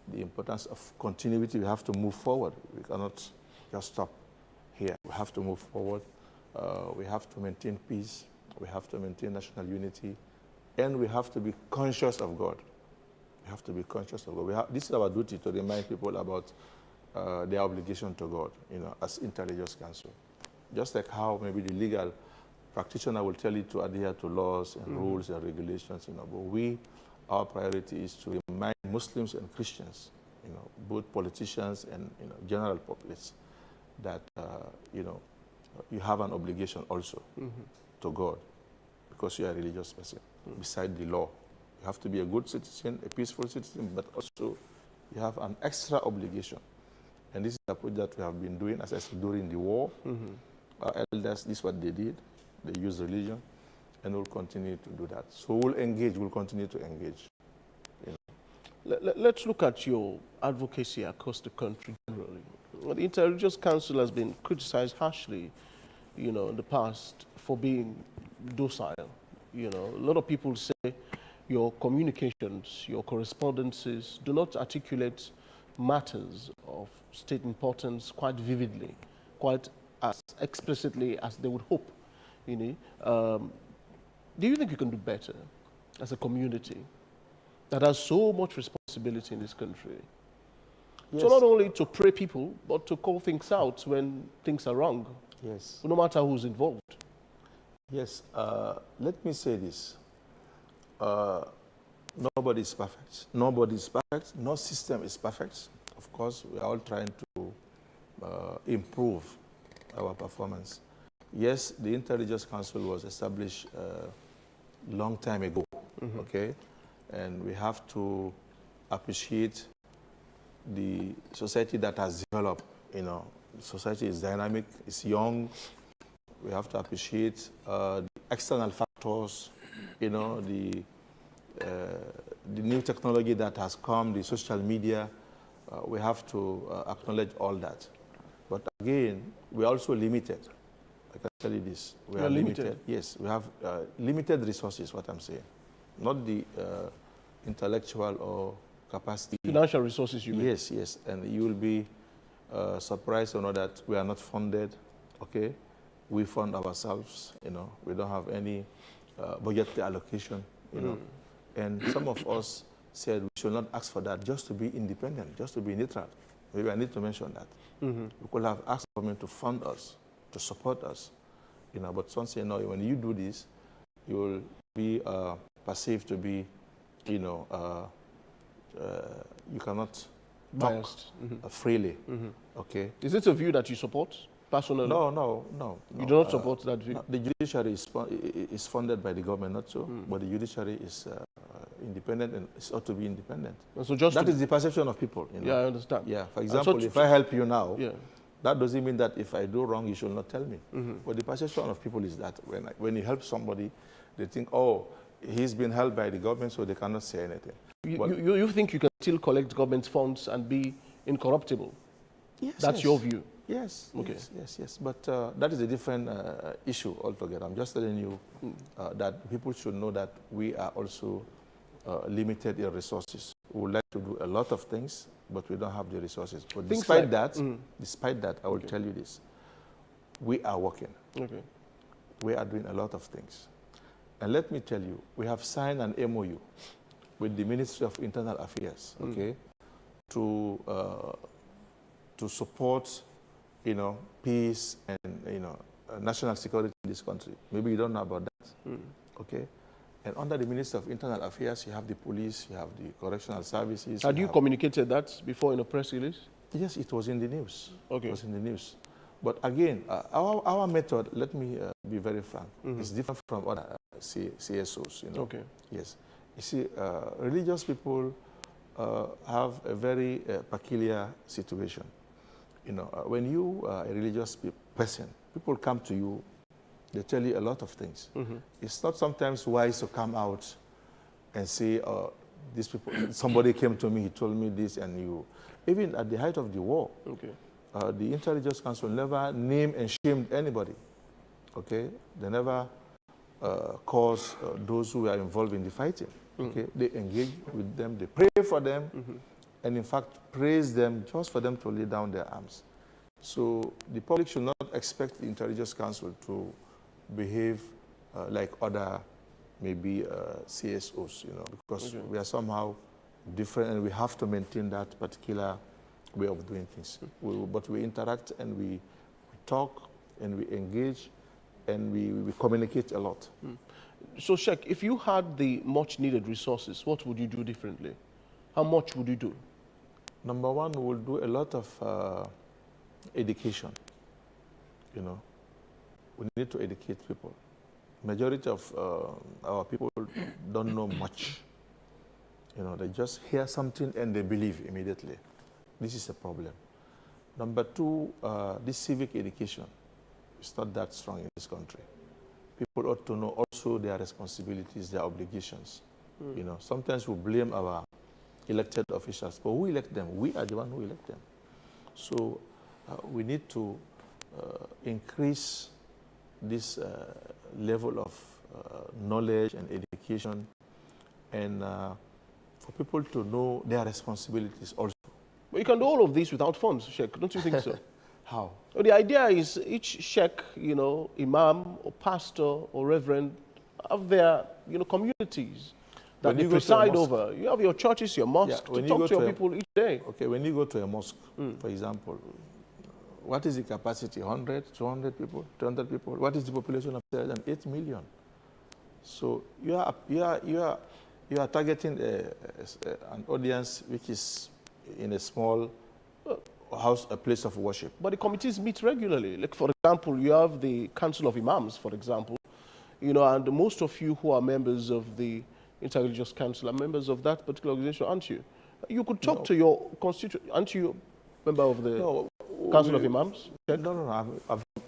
the importance of continuity. We have to move forward. We cannot just stop here. We have to move forward. We have to maintain peace. We have to maintain national unity. And we have to be conscious of God. We have to be conscious of God. This is our duty, to remind people about their obligation to God, as Inter-Religious Council. Just like how maybe the legal practitioner will tell you to adhere to laws and rules and regulations, but our priority is to remind Muslims and Christians, both politicians and general populace, that you have an obligation also to God, because you are a religious person. Beside the law, you have to be a good citizen, a peaceful citizen, but also you have an extra obligation. And this is the approach that we have been doing, as I said, during the war. Our elders, this is what they did. They used religion, and we'll continue to do that. So we'll engage, we'll continue to engage. Let's look at your advocacy across the country generally. The Inter-Religious Council has been criticized harshly, in the past for being docile. A lot of people say your communications, your correspondences do not articulate matters of state importance quite vividly, quite as explicitly as they would hope. You know, do you think you can do better as a community that has so much responsibility in this country? Yes. So not only to pray people, but to call things out when things are wrong. Yes. No matter who's involved. Yes. Let me say this. Nobody is perfect. Nobody is perfect. No system is perfect. Of course, we are all trying to improve our performance. Yes, the Inter-Religious Council was established a long time ago, okay? And we have to appreciate the society that has developed. You know, society is dynamic, it's young. We have to appreciate the external factors, you know, the new technology that has come, the social media. We have to acknowledge all that. But again, we're also limited. I can tell you this. We are limited. Yes, we have limited resources, what I'm saying. Not the intellectual or capacity. Financial resources, you mean? Yes, yes. And you will be surprised to know that we are not funded, okay? We fund ourselves, you know. We don't have any budgetary allocation, you know. And some of us said we should not ask for that, just to be independent, just to be neutral. Maybe I need to mention that. We could have asked government to fund us, to support us, you know. But some say, no, when you do this, you will be perceived to be, you know, you cannot biased talk freely, okay? Is it a view that you support personally? No. You do not support that view? No, the judiciary is funded by the government, not so, but the judiciary is independent and it ought to be independent. So just that is the perception of people. You know? Yeah, I understand. Yeah, for example, if I help you now, that doesn't mean that if I do wrong, you should not tell me. But the perception of people is that when you help somebody, they think, oh, he's been helped by the government, so they cannot say anything. You think you can still collect government funds and be incorruptible? Yes. That's your view? Yes. Okay. Yes. But that is a different issue altogether. I'm just telling you that people should know that we are also limited in resources. We would like to do a lot of things, but we don't have the resources. But despite that, I will tell you this. We are working. Okay. We are doing a lot of things. And let me tell you, we have signed an MOU with the Ministry of Internal Affairs, okay, to support, you know, peace and, you know, national security in this country. Maybe you don't know about that, okay? And under the Ministry of Internal Affairs, you have the police, you have the correctional services. Had you communicated that before in a press release? Yes, it was in the news. Okay. It was in the news. But again, our method, let me be very frank, is different from other CSOs, you know. Okay. Yes. You see, religious people have a very peculiar situation. You know, when you are a religious person, people come to you, they tell you a lot of things. It's not sometimes wise to come out and say, these people, somebody came to me, he told me this, and you, even at the height of the war, the Inter-Religious Council never named and shamed anybody, okay? They never caused those who were involved in the fighting, okay? They engage with them, they pray for them, and in fact, praise them just for them to lay down their arms. So the public should not expect the Inter-Religious Council to behave like other, maybe CSOs, you know, because we are somehow different and we have to maintain that particular way of doing things. But we interact and we talk and we engage and we communicate a lot. So, Sheikh, if you had the much needed resources, what would you do differently? How much would you do? Number one, we'll do a lot of education, you know. We need to educate people. Majority of our people don't know much. You know, they just hear something and they believe immediately. This is a problem. Number two, this civic education is not that strong in this country. People ought to know also their responsibilities, their obligations. You know, sometimes we blame our elected officials, but who elect them? We are the one who elect them. So we need to increase this level of knowledge and education, and for people to know their responsibilities also. But you can do all of this without funds, Sheikh, don't you think so? How? Well, the idea is each sheikh, you know, imam or pastor or reverend have their, you know, communities that they preside over. You have your churches, your mosques, to talk to your people each day. Okay, when you go to a mosque, for example, what is the capacity? 100, 200 people, 200 people? What is the population of 8 million? So you are targeting an audience which is in a small house, a place of worship. But the committees meet regularly. Like, for example, you have the Council of Imams, for example, you know, and most of you who are members of the Interreligious Council are members of that particular organization, aren't you? You could talk to your constituent, aren't you a member of the Council of Imams? No,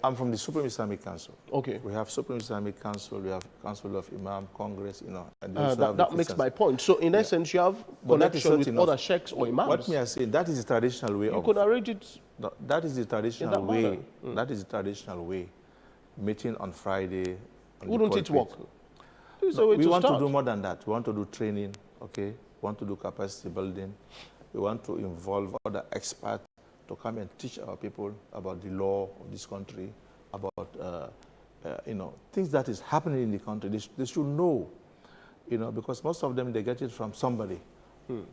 I'm from the Supreme Islamic Council. Okay. We have Supreme Islamic Council, we have Council of Imam, Congress, you know. And that makes my point. So in essence, you have connection with other sheikhs or imams. What may I say, that is the traditional way you could arrange it. No, that is the traditional way. That is the traditional way. Meeting on Friday. Wouldn't it work? No, we want to do more than that. We want to do training, okay? We want to do capacity building. We want to involve other experts to come and teach our people about the law of this country, about you know, things that is happening in the country. They should know, you know, because most of them, they get it from somebody.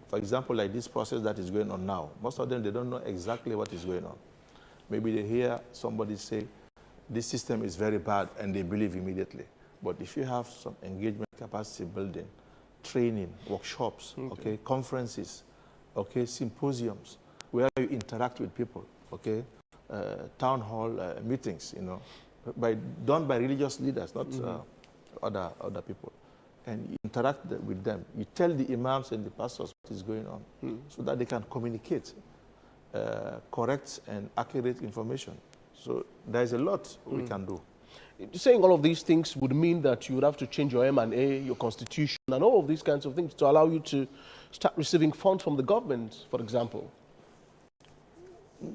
For example, like this process that is going on now, most of them, they don't know exactly what is going on. Maybe they hear somebody say, this system is very bad, and they believe immediately. But if you have some engagement, capacity building, training, workshops, okay, conferences, okay, symposiums, where you interact with people, okay, town hall meetings, you know, done by religious leaders, not other people, and you interact with them. You tell the imams and the pastors what is going on, so that they can communicate correct and accurate information. So there's a lot we can do. Saying all of these things would mean that you would have to change your M&A, your constitution, and all of these kinds of things to allow you to start receiving funds from the government, for example.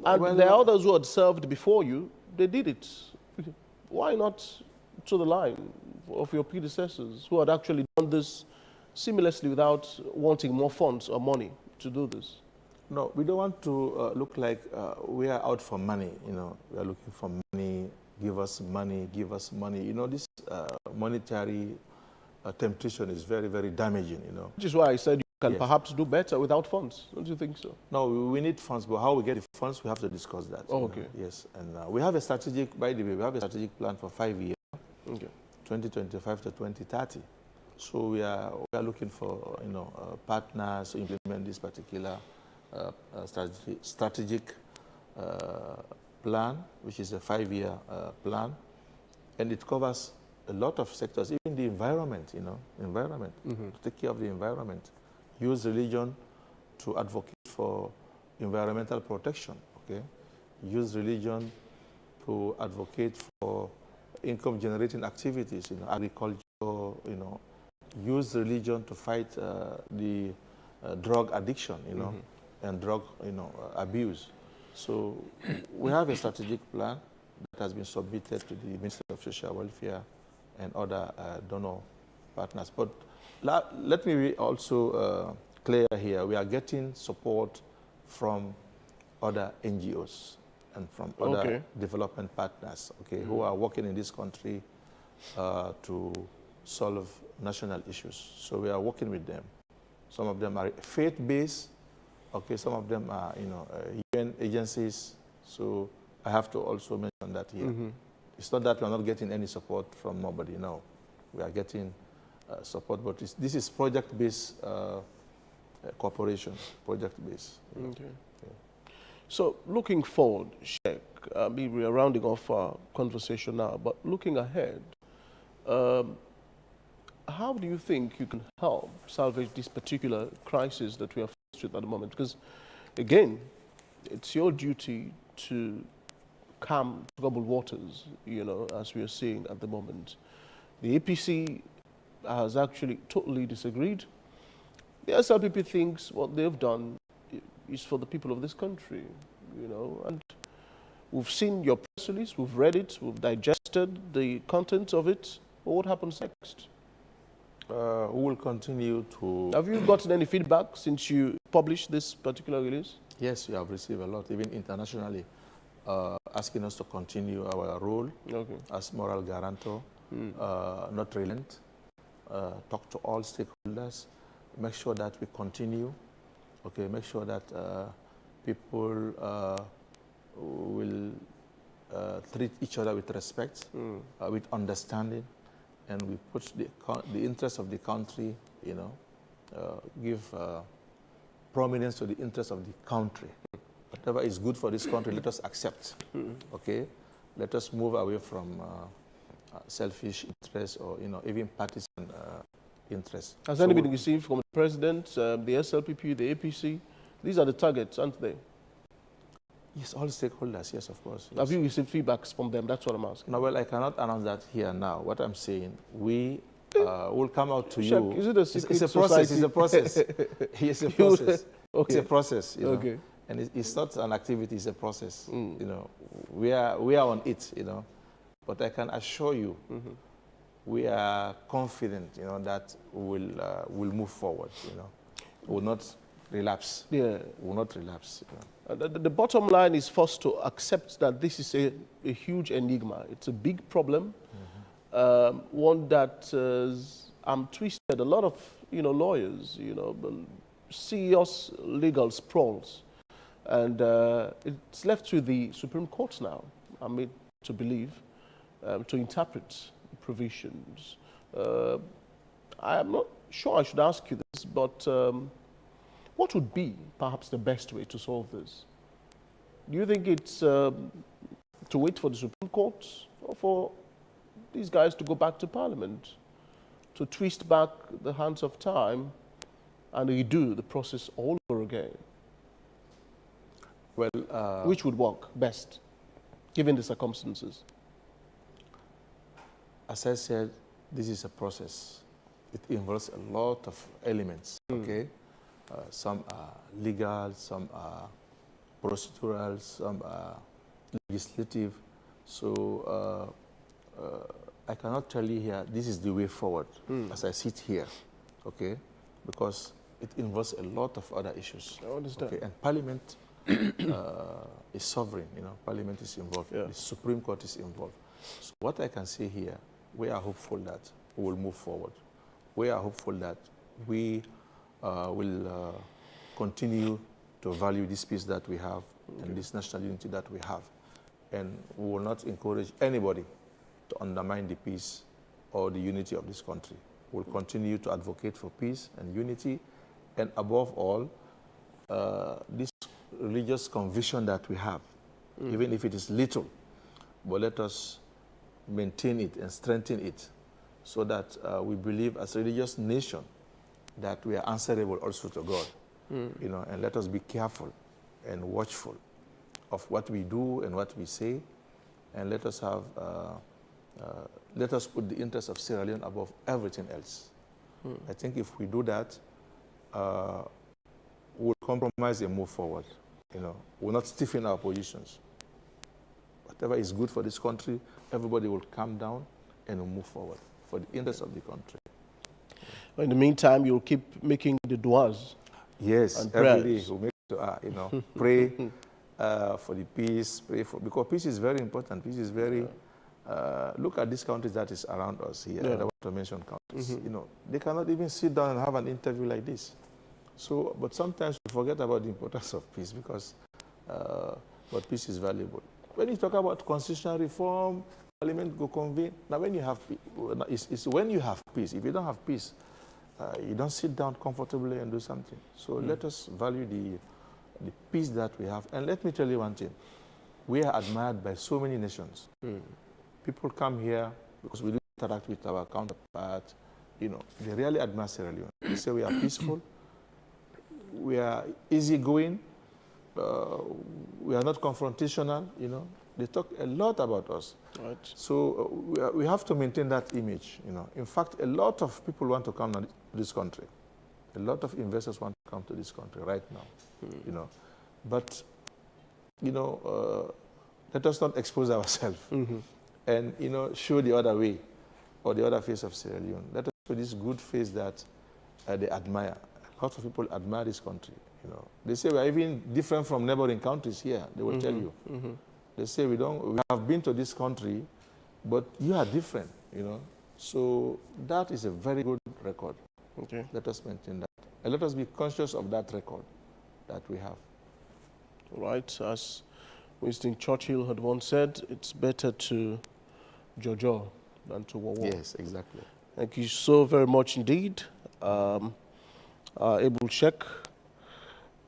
And there are others who had served before you, they did it. Why not to the line of your predecessors who had actually done this seamlessly without wanting more funds or money to do this? No, we don't want to look like we are out for money, you know. We are looking for money, give us money, give us money. You know, this monetary temptation is very, very damaging, you know. Which is why I said you can perhaps do better without funds. Don't you think so? No, we need funds, but how we get the funds, we have to discuss that. Oh, okay. Yes, and we have a strategic, by the way, we have a strategic plan for 5 years, 2025 to 2030. So we are looking for, you know, partners to implement this particular strategic plan, which is a 5-year plan, and it covers a lot of sectors, even the environment, you know, to take care of the environment. Use religion to advocate for environmental protection, okay? Use religion to advocate for income-generating activities, you know, agriculture, you know. Use religion to fight the drug addiction, you know, and drug, you know, abuse. So we have a strategic plan that has been submitted to the Ministry of Social Welfare and other donor partners. But let me be also clear here. We are getting support from other NGOs and from other development partners, okay, who are working in this country to solve national issues. So we are working with them. Some of them are faith-based. Okay, some of them are, you know, UN agencies. So I have to also mention that here. It's not that we are not getting any support from nobody. No, we are getting support, but this is project-based cooperation, project-based. Okay. So looking forward, Sheikh, we are rounding off our conversation now, but looking ahead, how do you think you can help salvage this particular crisis that we are faced with at the moment? Because, again, it's your duty to calm troubled waters, you know, as we are seeing at the moment. The APC has actually totally disagreed. The SLPP thinks what they've done is for the people of this country, you know, and we've seen your press release, we've read it, we've digested the contents of it. But what happens next? We will continue to... Have you gotten any feedback since you published this particular release? Yes, we have received a lot, even internationally, asking us to continue our role as moral guarantor, not relent, talk to all stakeholders, make sure that we continue, make sure that people will treat each other with respect, with understanding, and we put the interest of the country, give prominence to the interest of the country. Whatever is good for this country, let us accept. Okay, let us move away from selfish interests or even partisan interests. Has any been received from the president, the SLPP, the APC? These are the targets, aren't they? Yes, all stakeholders. Yes, of course. Yes. Have you received feedbacks from them? That's what I'm asking. No, well, I cannot announce that here now. What I'm saying, we will come out to you. Is it a secret it's a process. It's a process. It's a process. It's a process. You know? And it's not an activity. It's a process. You know, we are on it. You know, but I can assure you, we are confident. You know that we'll move forward. You know, will not relapse. Yeah, will not relapse. You know. The bottom line is first to accept that this is a huge enigma. It's a big problem. One that I'm twisted. A lot of lawyers, serious legal sprawls, and it's left to the Supreme Court now. I'm made to believe to interpret provisions. I am not sure I should ask you this, but what would be perhaps the best way to solve this? Do you think it's to wait for the Supreme Court or for these guys to go back to Parliament, to twist back the hands of time and redo the process all over again? Well, which would work best, given the circumstances? As I said, this is a process. It involves a lot of elements, okay? Some are legal, some are procedural, some are legislative. So I cannot tell you here, this is the way forward as I sit here, okay? Because it involves a lot of other issues. I understand. Okay? And Parliament is sovereign, Parliament is involved, the Supreme Court is involved. So what I can say here, we are hopeful that we will move forward. We are hopeful that we will continue to value this peace that we have and this national unity that we have. And we will not encourage anybody to undermine the peace or the unity of this country. We'll continue to advocate for peace and unity, and above all, this religious conviction that we have, even if it is little, but let us maintain it and strengthen it so that we believe as a religious nation that we are answerable also to God, and let us be careful and watchful of what we do and what we say, and let us have, let us put the interest of Sierra Leone above everything else. I think if we do that, we'll compromise and move forward. We'll not stiffen our positions. Whatever is good for this country, everybody will calm down and we'll move forward for the interest of the country. In the meantime, you'll keep making the du'as. Yes, and every prayers. day we'll make dua, pray for the peace, because peace is very important. Peace is very, look at these countries that is around us here. I don't want to mention countries. They cannot even sit down and have an interview like this. So, but sometimes we forget about the importance of peace because, but peace is valuable. When you talk about constitutional reform, Parliament go convene. Now, when you have, it's when you have peace. If you don't have peace, you don't sit down comfortably and do something. So let us value the peace that we have. And let me tell you one thing. We are admired by so many nations. People come here because we do interact with our counterparts. They really admire Sierra Leone. They say we are peaceful, we are easygoing, we are not confrontational, They talk a lot about us. Right. So we have to maintain that image, In fact, a lot of people want to come to this country. A lot of investors want to come to this country right now, But, let us not expose ourselves and, show the other way or the other face of Sierra Leone. Let us show this good face that they admire. A lot of people admire this country, You know, they say we're even different from neighboring countries here. They will tell you. They say we have been to this country, but you are different. You know, so that is a very good record. Okay. Let us maintain that, and let us be conscious of that record that we have. Right, as Winston Churchill had once said, it's better to jojo than to war. Yes, exactly. Thank you so very much indeed. Able Sheikh,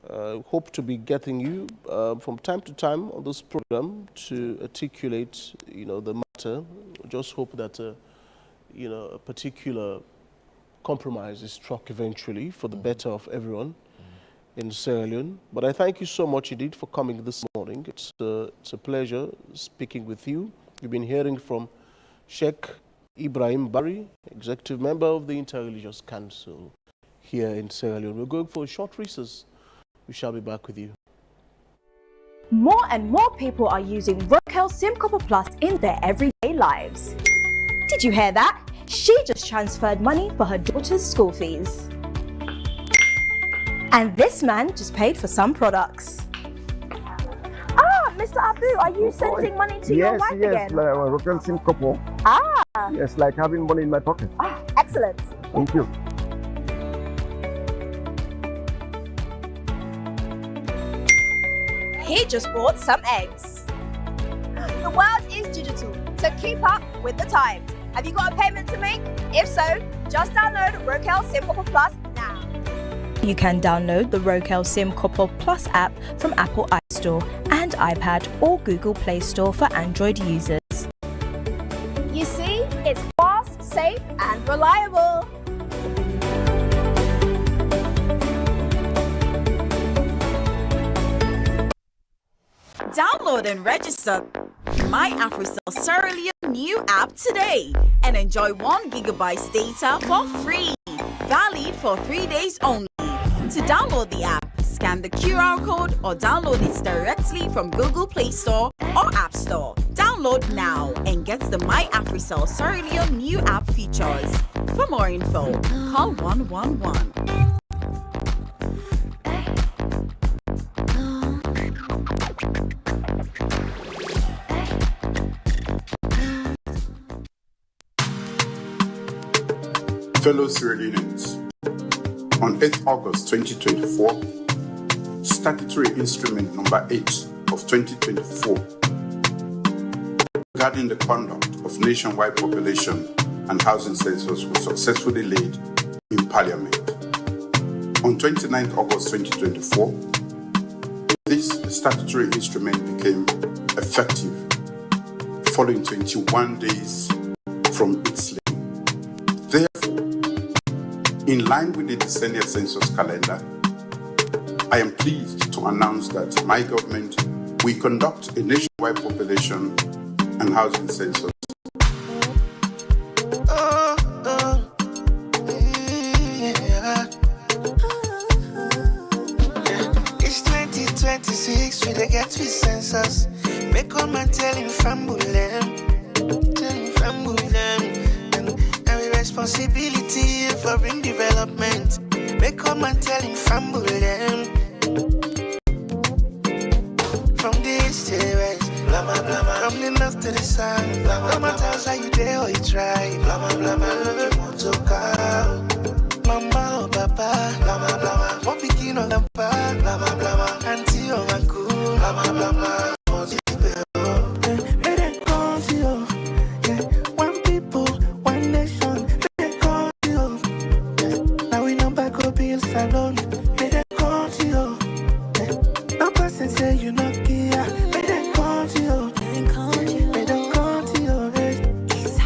hope to be getting you from time to time on this program to articulate, you know, the matter. Just hope that, you know, a particular compromise is struck eventually for the better of everyone in Sierra Leone. But I thank you so much indeed for coming this morning. It's a pleasure speaking with you. You've been hearing from Sheikh Ibrahim Barry, Executive Member of the Interreligious Council here in Sierra Leone. We're going for a short recess. We shall be back with you. More and more people are using Wakeup SIM Copper Plus in their everyday lives. Did you hear that? She just transferred money for her daughter's school fees. And this man just paid for some products. Ah, Mr. Abu, are you sending money to your wife again? Yes, like a local SIM couple. Ah. Yes, like having money in my pocket. Ah, excellent. Thank you. He just bought some eggs. The world is digital, so keep up with the times. Have you got a payment to make? If so, just download Wakeup SIM Copper Plus now. You can download the Wakeup SIM Copper Plus app from Apple iStore and iPad or Google Play Store for Android users. You see, it's fast, safe and reliable. Download and register My AfriCell Sierra Leone new app today and enjoy 1 GB data for free. Valid for 3 days only. To download the app, scan the QR code or download it directly from Google Play Store or App Store. Download now and get the My AfriCell Sierra Leone new app features. For more info, call 111. Fellow Sierra Leoneans, on 8th August 2024, Statutory Instrument Number 8 of 2024 regarding the conduct of nationwide population and housing census was successfully laid in Parliament. On 29th August 2024, this statutory instrument became effective following 21 days from its laying. Therefore, in line with the decennial census calendar, I am pleased to announce that my government will conduct a nationwide population and housing census. It's 2026, we dey get with census. Make all my telling fambulem, and responsibility for bring development. Make all my telling fambulem. From the east to the west, blah blah blah. From the north to the south, blah blah. No matter how you dare or you try, blah blah blah. You want to call mama or papa, blah blah blah. One picking on the bar, blah blah blah. Auntie or uncle, blah blah blah blah. Alone, may they call to you. No person say you not care. May they call to you. May they call to you.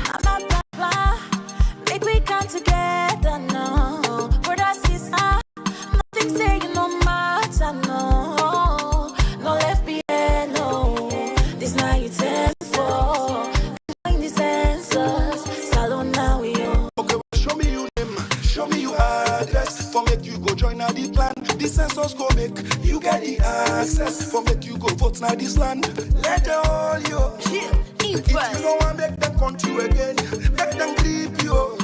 I'm not blah blah. Make we come together now. Brother, sister, nothing say you no matter, no. No left behind, no. This now you tell for. Join the census. Salon now we on. Okay, well, show me your name. Show me your address. For make you go join the plan. The census go make you get the access. For make you go vote now this land. Let the all you. If you don't want make them country again, make them leave you.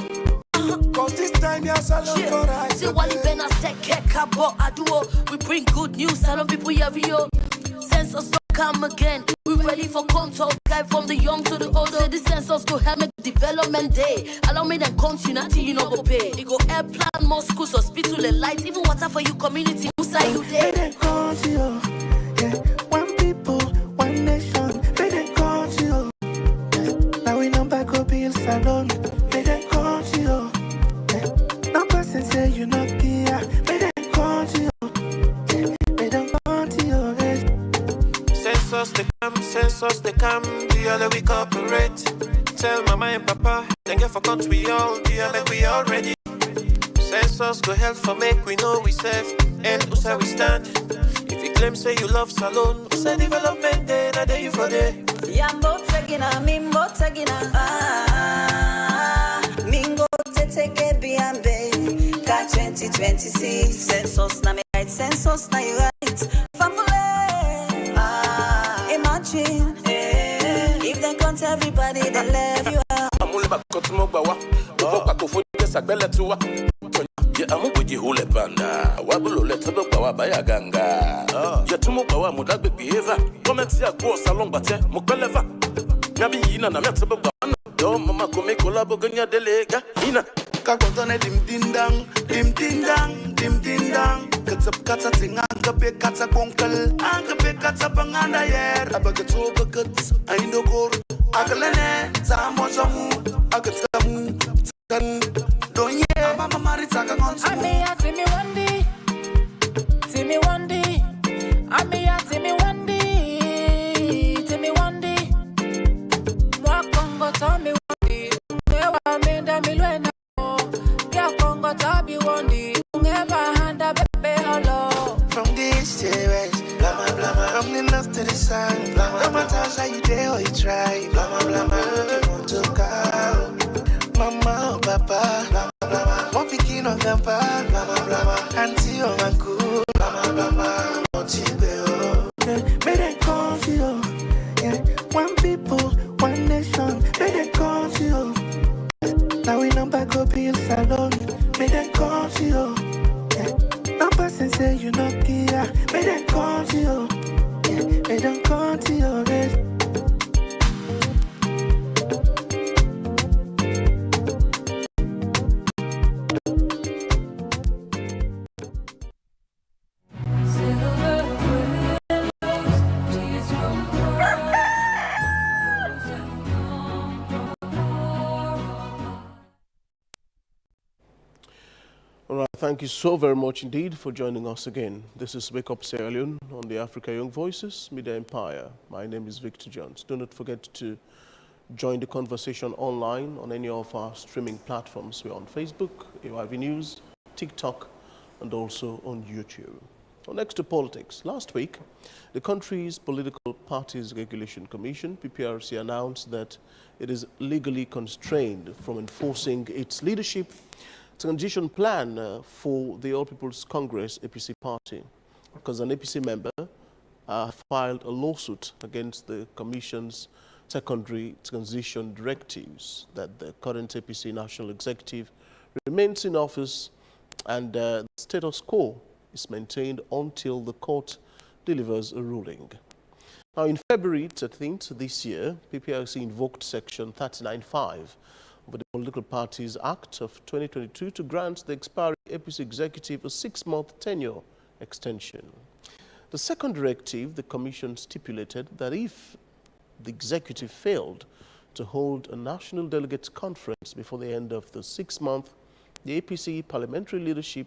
Cause this time you're salon for right. See what you been a second. cabo aduo. We bring good news, salon people every yo. Census don't come again. We ready for control, guy from the young to the old. Say the census go help make development day. Allow me them continue, you know go pay. It go air plan, more schools, hospital and light, even water for you community. Who say you there? They come to you, yeah. One people, one nation. They come to you. Yeah. Now we number go build salon. They come to you. Yeah. No person say you not here. They come to you. Yeah. They don't come to you. Yeah. Census they come, the other we cooperate. Tell mama and papa, then get for country we all, the other we all ready. Census go help for make we know we safe, and who's how we stand. If you claim say you love salon, who's a development day, that day you for day. Yambo tegina, mimbo tegina. Mingo te take biambe. Got 2026 census na me right, census na you right. Family. Imagine if they count everybody, they love you out. I'm all about Kotumobawa. Opa Kofo Sagbele Tua. I'm with you, Hule Banda. Wabulo let the Bawa Bayaganga. Yatumobawa Mudabi behavior. Comment here, go salon bate, Mukaleva. Nabi Ina, Nametaba. Don't Mama Kome Kolabogania Delega. Ina. Kakotone dim din dang, dim din dang, dim din dang. Katap kata ting anka be kata konkal, anka be kata banganda yer. Abagato bagat, aindo gor. Akalene, samo jamu, agatamu, tan. Donye, mama marita kangonsu. Ame ya timi wandi, timi wandi. Ame ya timi wandi, timi wandi. Mwa Kongo tami wandi, mewa menda milwena. From the east to the west, blama blama. From the north to the south, blama. No matter how you do or you try, blama blama. You want to go, mama or papa, blama blama. One picking on grandpa, blama blama. Auntie or uncle, blama blama. May they call to you, yeah. One people, one nation. May they call to you. Now we number go build salon. May they call to you. Yeah. No person say you not here. May they call to you. Yeah. May they call to you. Yeah. All right, thank you so very much indeed for joining us again. This is Wake Up Sierra Leone on the Africa Young Voices Media Empire. My name is Victor Jones. Do not forget to join the conversation online on any of our streaming platforms. We're on Facebook, AYV News, TikTok, and also on YouTube. So next to politics. Last week, the country's Political Parties Regulation Commission, PPRC, announced that it is legally constrained from enforcing its leadership transition plan for the All People's Congress APC party, because an APC member filed a lawsuit against the Commission's secondary transition directives that the current APC National Executive remains in office and the status quo is maintained until the court delivers a ruling. Now, in February 13th this year, PPRC invoked Section 39(5) of the Political Parties Act of 2022 to grant the expiring APC executive a 6-month tenure extension. The second directive, the Commission stipulated that if the executive failed to hold a national delegates conference before the end of the 6 month, the APC parliamentary leadership,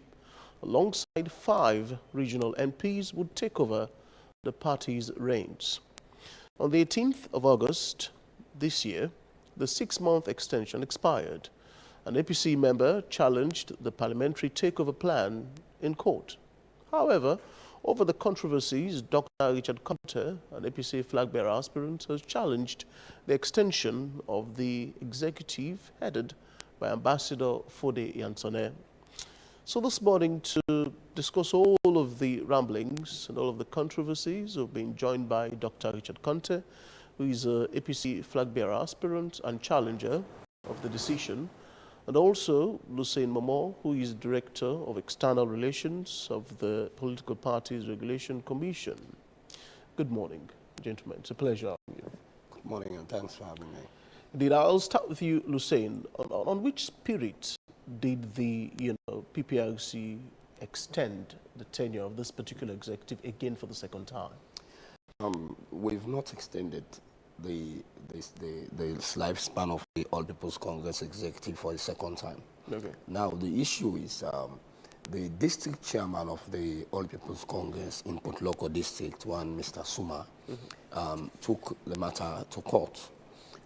alongside 5 regional MPs, would take over the party's reins. On the 18th of August this year, the 6-month extension expired. An APC member challenged the parliamentary takeover plan in court. However, over the controversies, Dr. Richard Conte, an APC flag-bearer aspirant, has challenged the extension of the executive headed by Ambassador Fode Yansone. So this morning, to discuss all of the ramblings and all of the controversies, we've been joined by Dr. Richard Conte, who is an APC flag-bearer aspirant and challenger of the decision and also Lucene Momo, who is Director of External Relations of the Political Parties Regulation Commission. Good morning, gentlemen. It's a pleasure having you. Good morning, and thanks for having me. Indeed, I'll start with you, Lucene. On which spirit did the PPRC extend the tenure of this particular executive again for the second time? We've not extended the lifespan of the All People's Congress executive for a second time. Okay. Now, the issue is the district chairman of the All People's Congress in Potloko District, one Mr. Suma, took the matter to court,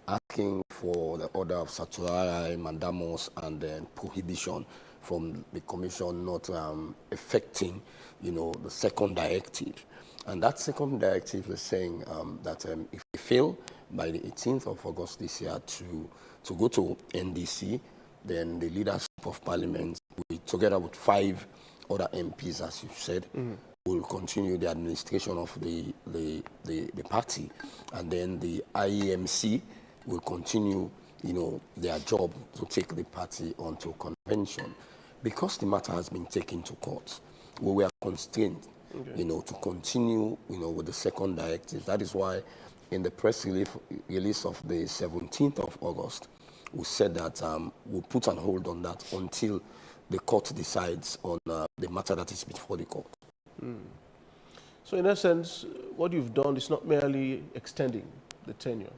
asking for the order of certiorari, mandamos, and prohibition from the commission not affecting, the second directive. And that second directive is saying that if they fail by the 18th of August this year to go to NDC, then the leadership of parliament, together with 5 other MPs, as you said, will continue the administration of the party. And then the IEMC will continue, their job to take the party onto convention. Because the matter has been taken to court, we were constrained, to continue, with the second directive. That is why in the press release of the 17th of August, we said that we'll put on hold on that until the court decides on the matter that is before the court. So in essence, what you've done is not merely extending the tenure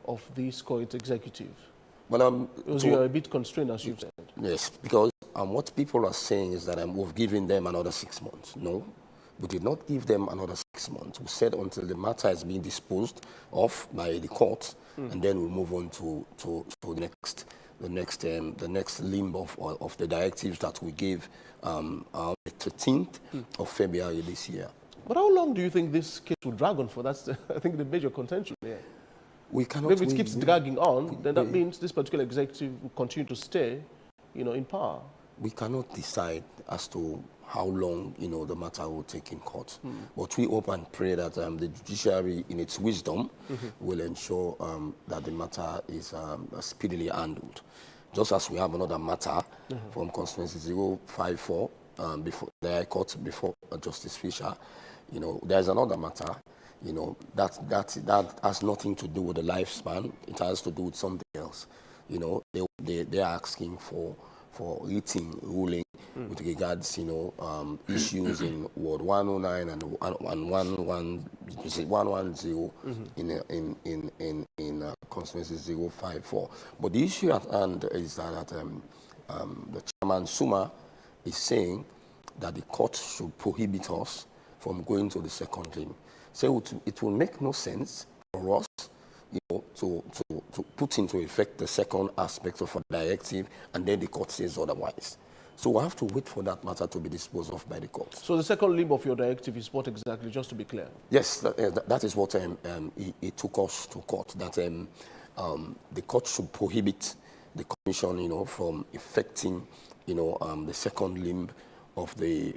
of this current executive. But because you are a bit constrained, as you've said. Yes, because what people are saying is that we've given them another 6 months. No, we did not give them another 6 months. We said until the matter has been disposed of by the court, and then we'll move on to the next limb of the directives that we gave on the 13th of February this year. But how long do you think this case will drag on for? That's, I think, the major contention here. We cannot. If it keeps dragging on, then that means this particular executive will continue to stay, in power. We cannot decide as to how long, the matter will take in court. But we hope and pray that the judiciary, in its wisdom, will ensure that the matter is speedily handled. Just as we have another matter from constituency 054 before the High Court, before Justice Fisher, there's another matter. That has nothing to do with the lifespan. It has to do with something else. They are asking for written ruling with regards, issues in Ward 109 and 110 in constituency 054. But the issue at hand is that the chairman Suma is saying that the court should prohibit us from going to the second limb. So it will make no sense for us, to put into effect the second aspect of a directive, and then the court says otherwise. So we have to wait for that matter to be disposed of by the court. So the second limb of your directive is what exactly, just to be clear? Yes, that is what it took us to court, that the court should prohibit the commission, from effecting, the second limb of the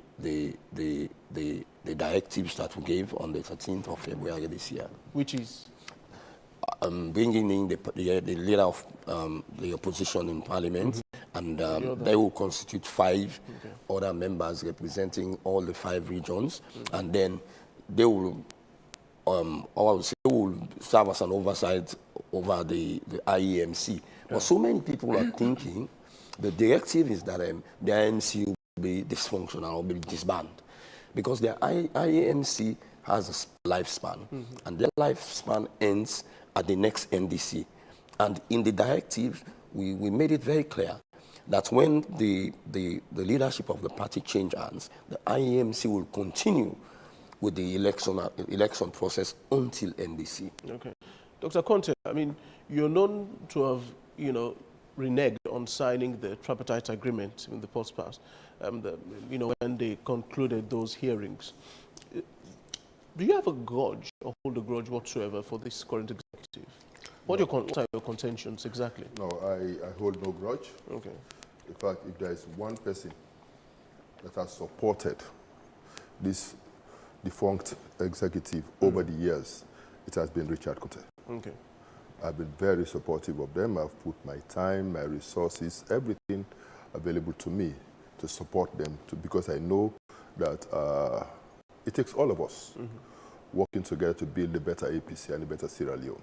directives that we gave on the 13th of February this year. Which is? Bringing in the leader of the opposition in parliament, and they will constitute 5 other members representing all the 5 regions, and then they will, serve as an oversight over the IEMC. But so many people are thinking the directive is that the IEMC will be dysfunctional or be disbanded, because the IEMC has a lifespan, and their lifespan ends at the next NDC. And in the directive, we made it very clear that when the leadership of the party change hands, the IEMC will continue with the election process until NDC. Okay. Dr. Conte, you're known to have, reneged on signing the tripartite agreement in the post-past, when they concluded those hearings. Do you have a grudge or hold a grudge whatsoever for this current executive? What are your contentions exactly? No, I hold no grudge. Okay. In fact, if there is one person that has supported this defunct executive over the years, it has been Richard Kote. Okay. I've been very supportive of them. I've put my time, my resources, everything available to me to support them, because I know that it takes all of us working together to build a better APC and a better Sierra Leone.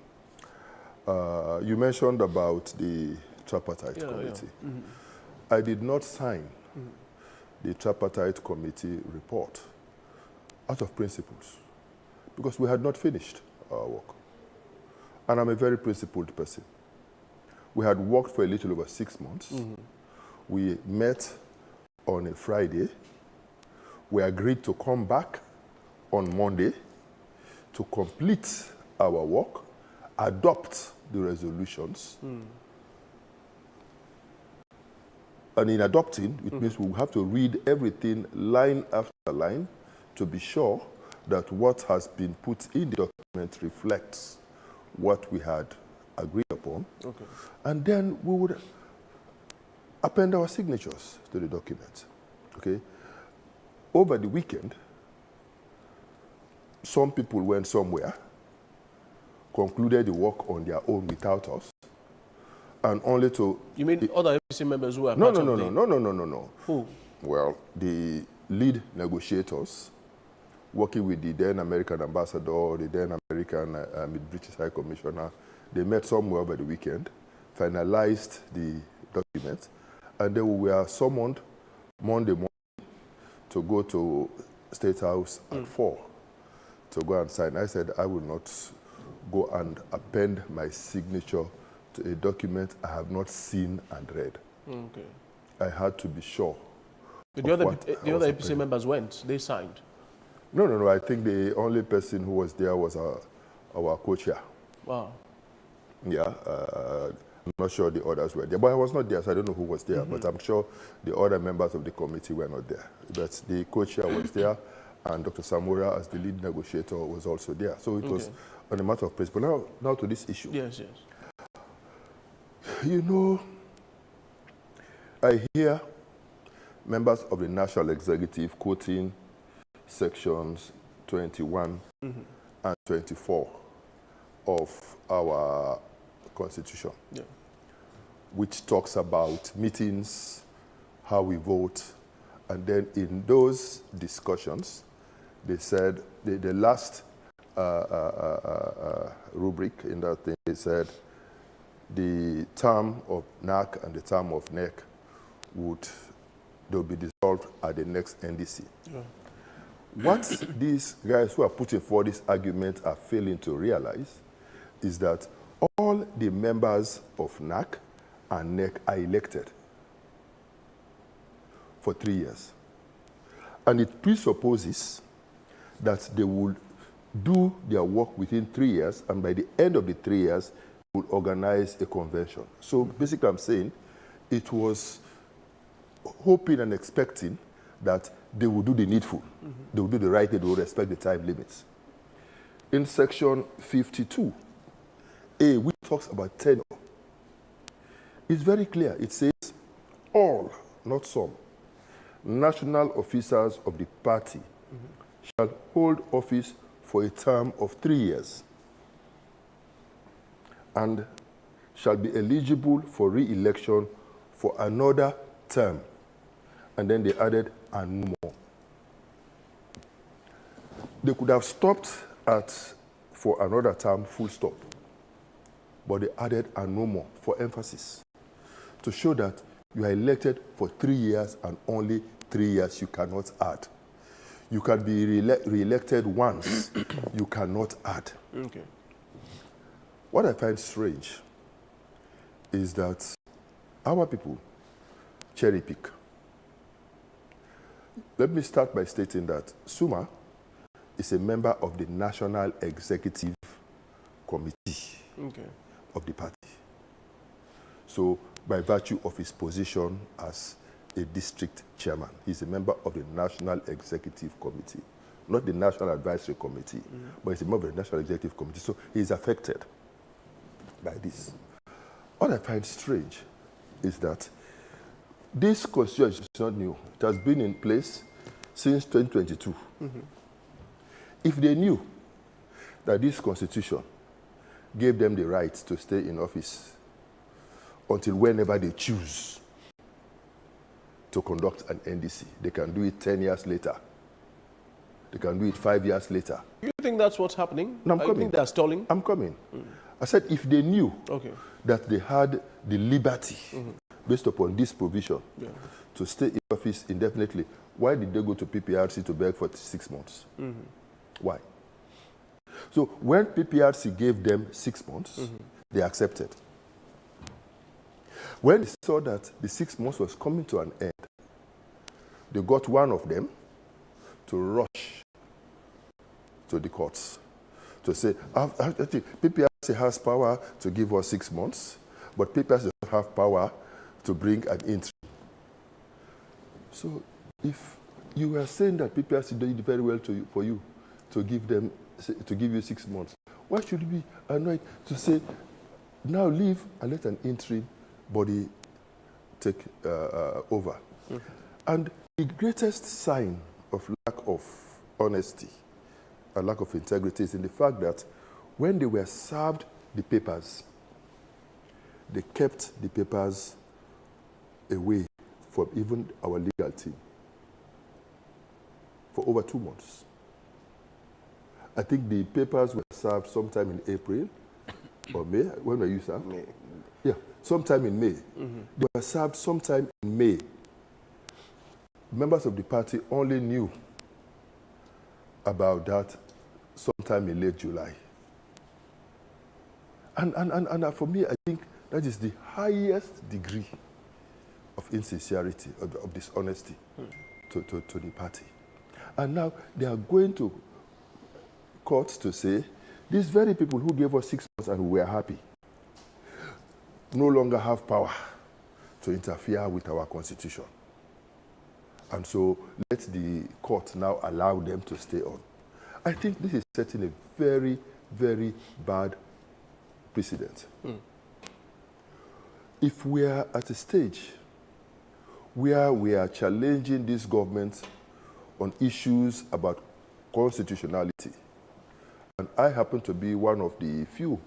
You mentioned about the tripartite committee. I did not sign the tripartite committee report out of principles, because we had not finished our work. And I'm a very principled person. We had worked for a little over 6 months. We met on a Friday. We agreed to come back on Monday to complete our work, adopt the resolutions. And in adopting, it means we have to read everything line after line to be sure that what has been put in the document reflects what we had agreed upon. Okay. And then we would append our signatures to the document. Okay? Over the weekend, some people went somewhere, concluded the work on their own without us, and only to... You mean other APC members who are No. Who? Well, the lead negotiators, working with the then American ambassador, the then American British High Commissioner, they met somewhere over the weekend, finalized the document, and then we were summoned Monday morning to go to State House at 4 to go and sign. I said I will not go and append my signature to a document I have not seen and read. Okay. I had to be sure. The other APC members went, they signed. No. I think the only person who was there was our co-chair. Wow. Yeah. I'm not sure the others were there. But I was not there, so I don't know who was there. But I'm sure the other members of the committee were not there. But the co-chair was there, and Dr. Samura, as the lead negotiator, was also there. So it was on a matter of principle. Now to this issue. Yes. You know, I hear members of the National Executive quoting sections 21 and 24 of our Constitution, which talks about meetings, how we vote, and then in those discussions, they said, the last rubric in that thing, they said the term of NAC and the term of NEC they'll be dissolved at the next NDC. What these guys who are putting forward this argument are failing to realize is that all the members of NAC and NEC are elected for 3 years. And it presupposes that they will do their work within 3 years, and by the end of the 3 years, will organize a convention. So basically I'm saying it was hoping and expecting that they will do the needful. They will do the right thing, they will respect the time limits. In section 52, which talks about tenure, it's very clear. It says all, not some, national officers of the party shall hold office for a term of 3 years and shall be eligible for re-election for another term. And then they added, and no more. They could have stopped at for another term, full stop. But they added, and no more, for emphasis, to show that you are elected for 3 years and only 3 years. You cannot add. You can be re-elected once. You cannot add. Okay. What I find strange is that our people cherry pick. Let me start by stating that Suma is a member of the National Executive Committee of the party. So, by virtue of his position as a district chairman, he's a member of the National Executive Committee, not the National Advisory Committee, but he's a member of the National Executive Committee. So, he's affected by this. What I find strange is that this constitution is not new. It has been in place since 2022. If they knew that this constitution gave them the right to stay in office until whenever they choose to conduct an NDC. They can do it 10 years later. They can do it 5 years later. You think that's what's happening? No, I'm coming. You think they're stalling? I'm coming. I said if they knew that they had the liberty based upon this provision to stay in office indefinitely, why did they go to PPRC to beg for 6 months? Why? So when PPRC gave them 6 months, they accepted. When they saw that the 6 months was coming to an end, they got one of them to rush to the courts to say, PPRC has power to give us 6 months, but PPRC does not have power to bring an interim. So if you are saying that PPRC did very well for you to give you 6 months, why should you be annoyed to say, now leave and let an interim body take over? And the greatest sign of lack of honesty and lack of integrity is in the fact that when they were served the papers, they kept the papers away from even our legal team for over 2 months. I think the papers were served sometime in April or May. When were you served? May. Yeah, sometime in May. They were served sometime in May. Members of the party only knew about that sometime in late July. And for me, I think that is the highest degree of insincerity, of dishonesty to the party. And now they are going to courts to say, these very people who gave us 6 months and we were happy no longer have power to interfere with our constitution. And so let the court now allow them to stay on. I think this is setting a very, very bad precedent. If we are at a stage where we are challenging this government on issues about constitutionality, and I happen to be one of the few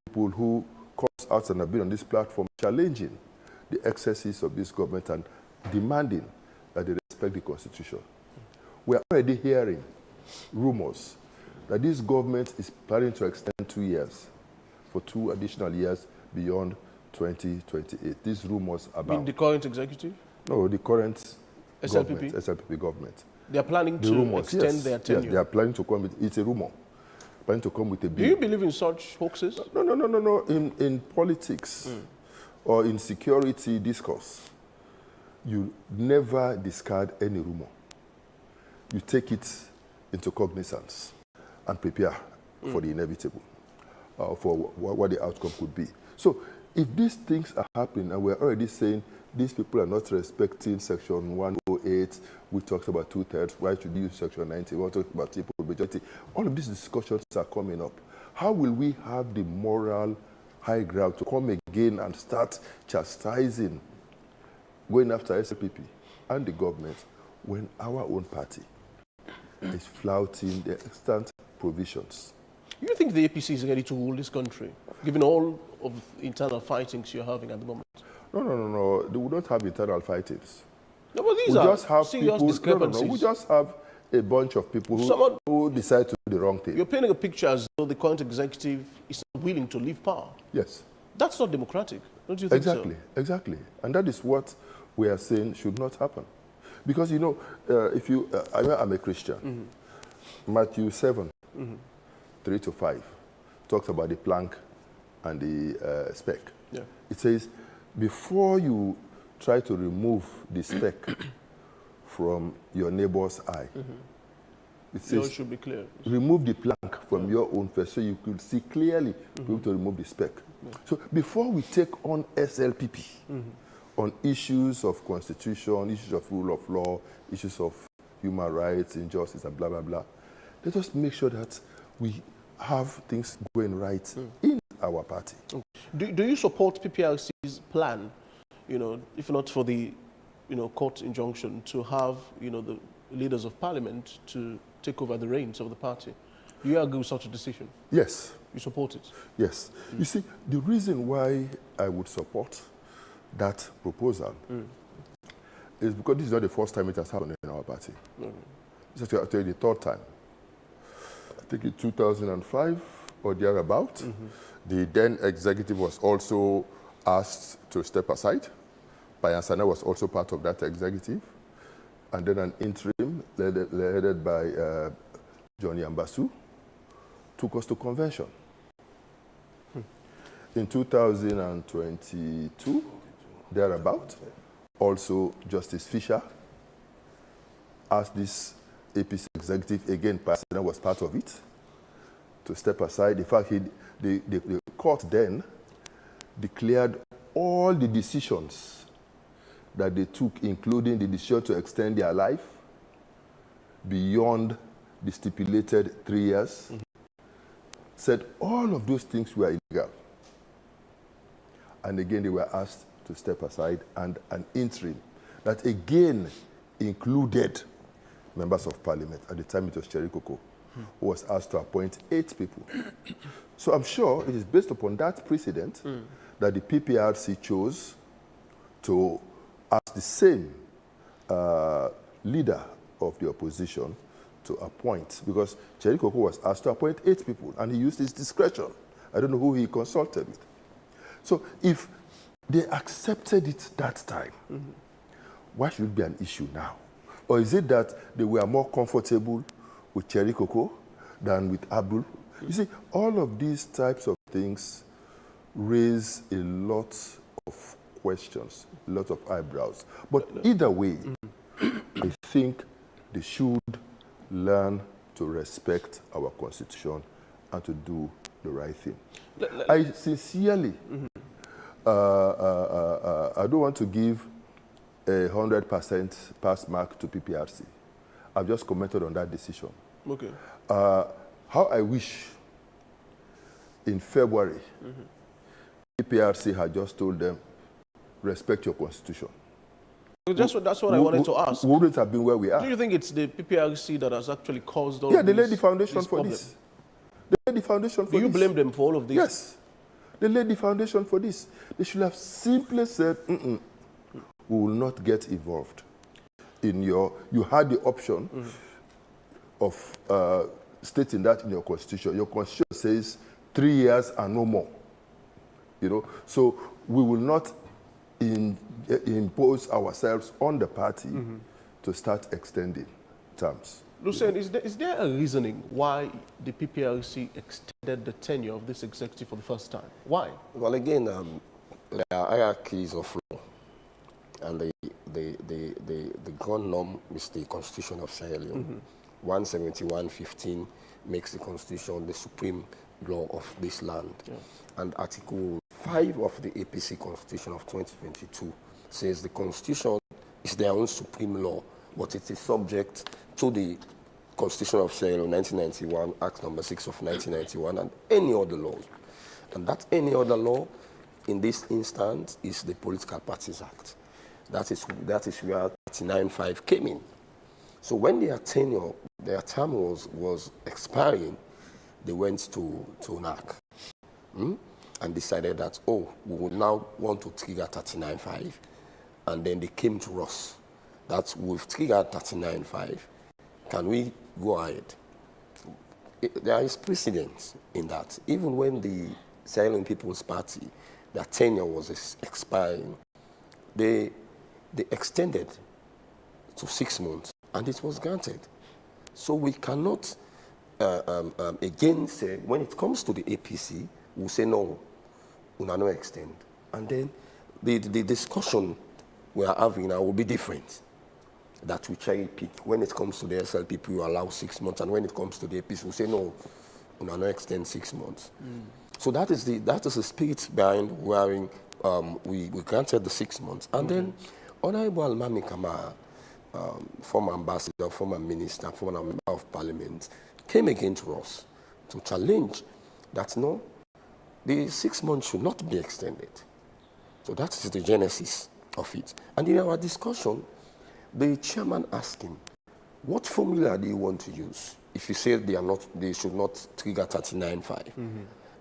people who comes out and have been on this platform challenging the excesses of this government and demanding that they respect the Constitution. We are already hearing rumors that this government is planning to extend 2 years for 2 additional years beyond 2028. These rumors about... In the current executive? No, the current SLPP? SLPP government. They are planning the to rumors, extend their tenure? Yes, they are planning to come with... It's a rumor. Planning to come with a bill. Do you believe in such hoaxes? No. In politics or in security discourse, you never discard any rumor. You take it into cognizance and prepare for the inevitable, for what the outcome could be. So if these things are happening and we're already saying these people are not respecting Section 108, we talked about 2/3, why should you use Section 90, we talked about simple majority. All of these discussions are coming up. How will we have the moral high ground to come again and start chastising, going after SLPP and the government when our own party is flouting the extant provisions? You think the APC is ready to rule this country, given all of the internal fightings you're having at the moment? No. They would not have internal fightings. No, but these we are just have serious people, discrepancies. We just have a bunch of people who decide to do the wrong thing. You're painting a picture as though the current executive is not willing to leave power. Yes. That's not democratic, don't you think so? Exactly. And that is what we are saying should not happen. Because, you know, I'm a Christian. Matthew 7, 3-5, talks about the plank and the speck. Yeah. It says, before you try to remove the speck from your neighbor's eye, it says, Yours should be clear. Remove the plank from your own face so you could see clearly be able to remove the speck. So before we take on SLPP, on issues of constitution, issues of rule of law, issues of human rights, injustice, and blah, blah, blah, let us make sure that we have things going right in our party. Do you support PPRC's plan, you know, if not for the, you know, court injunction, to have, you know, the leaders of parliament to take over the reins of the party? Do you agree with such a decision? Yes. You support it? Yes. You see, the reason why I would support that proposal is because this is not the first time it has happened in our party. This is actually the third time. I think in 2005 or thereabout, the then executive was also asked to step aside. Payansana was also part of that executive. And then an interim led by Johnny Ambasu took us to convention. In 2022, thereabout, also Justice Fisher asked this APC executive, again, Payansana was part of it, to step aside. In fact, the court then declared all the decisions that they took, including the decision to extend their life beyond the stipulated 3 years, said all of those things were illegal. And again, they were asked to step aside, and an interim that again included members of parliament. At the time, it was Cherry Coco, who was asked to appoint 8 people. So I'm sure it is based upon that precedent that the PPRC chose to ask the same leader of the opposition to appoint, because Cherry Coco was asked to appoint 8 people, and he used his discretion. I don't know who he consulted with. So if they accepted it that time, why should it be an issue now? Or is it that they were more comfortable with Cherry Coco than with Abdul? You see, all of these types of things raise a lot of questions, a lot of eyebrows. But either way, I think they should learn to respect our constitution and to do the right thing. I sincerely, I don't want to give a 100% pass mark to PPRC. I've just commented on that decision. Okay. How I wish in February, PPRC had just told them, respect your constitution. That's what I wanted to ask. We wouldn't have been where we are. Do you think it's the PPRC that has actually caused all Yeah, of they these, laid the foundation for problems? this. They laid the foundation for Do you this. blame them for all of this? Yes. They laid the foundation for this. They should have simply said, we will not get involved. You had the option of stating that in your constitution. Your constitution says 3 years and no more. You know, so we will not impose ourselves on the party to start extending terms. Lucien, is there a reasoning why the PPRC extended the tenure of this executive for the first time? Why? Well, again, there are hierarchies of law, and the ground norm is the Constitution of Sierra Leone. 171:15 makes the Constitution the supreme law of this land. And Article 5 of the APC Constitution of 2022 says the Constitution is their own supreme law, but it is subject to the Constitution of Sierra Leone 1991, Act number 6 of 1991, and any other law. And that any other law in this instance is the Political Parties Act. That is where 39.5 came in. So when their term was expiring, they went to NAC and decided that, we would now want to trigger 39.5. And then they came to us that we've triggered 39.5. Can we go ahead? There is precedent in that. Even when the Sierra Leone People's Party, their tenure was expiring, they extended to 6 months, and it was granted. So we cannot, again say, when it comes to the APC, we'll say no, we will not extend. And then the discussion we are having now will be different. That we cherry pick. When it comes to the SLPP, we allow 6 months, and when it comes to the APC, we say no, we will not extend 6 months. So that is the spirit behind wherein we granted the 6 months. And then Honorable Almami Kamara, former ambassador, former minister, former member of parliament, came again to us to challenge that no, the 6 months should not be extended. So that is the genesis of it. And in our discussion, the chairman asked him, what formula do you want to use? if you say they should not trigger 39.5,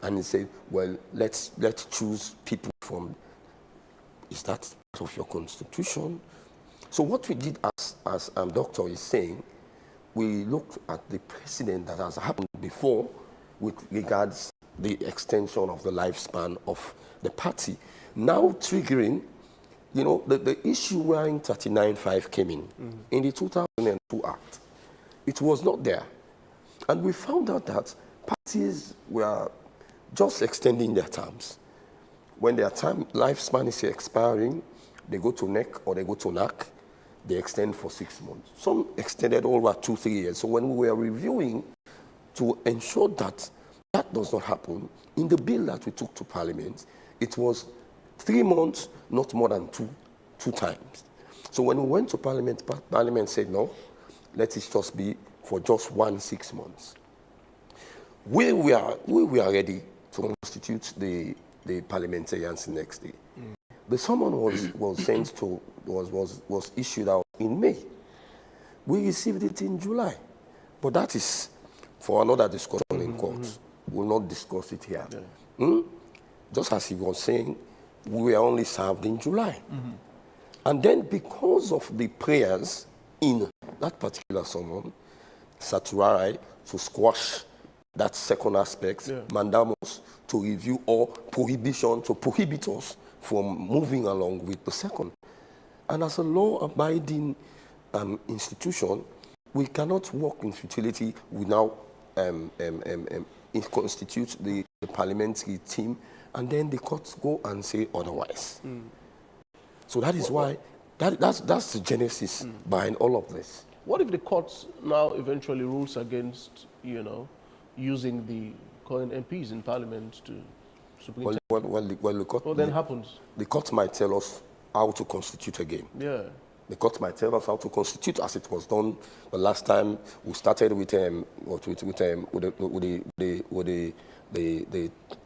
and he said, well, let's choose people from, is that part of your constitution? So what we did as Doctor is saying, we looked at the precedent that has happened before with regards the extension of the lifespan of the party. Now triggering, you know, the issue wherein 39.5 came in the 2002 Act. It was not there. And we found out that parties were just extending their terms. When their lifespan is expiring, they go to NEC or they go to NAC, they extend for 6 months. Some extended over 2-3 years. So when we were reviewing to ensure that that does not happen, in the bill that we took to Parliament, it was 3 months, not more than two times. So when we went to Parliament, Parliament said, no, let it just be for just 6 months. We were ready to constitute the parliamentarians the next day. The summon was issued out in May. We received it in July, but that is for another discussion in court. We'll not discuss it here. Just as he was saying, we were only served in July. And then because of the prayers in that particular summon, Saturai to squash that second aspect, mandamus to review or prohibition to prohibit us from moving along with the second. And as a law-abiding institution, we cannot work in futility. We now constitute the parliamentary team, and then the courts go and say otherwise. So that is why, that's the genesis behind all of this. What if the courts now eventually rules against, you know, using the current MPs in Parliament to superintend? What then happens? The court might tell us how to constitute again. Yeah. The court might tell us how to constitute, as it was done the last time we started with the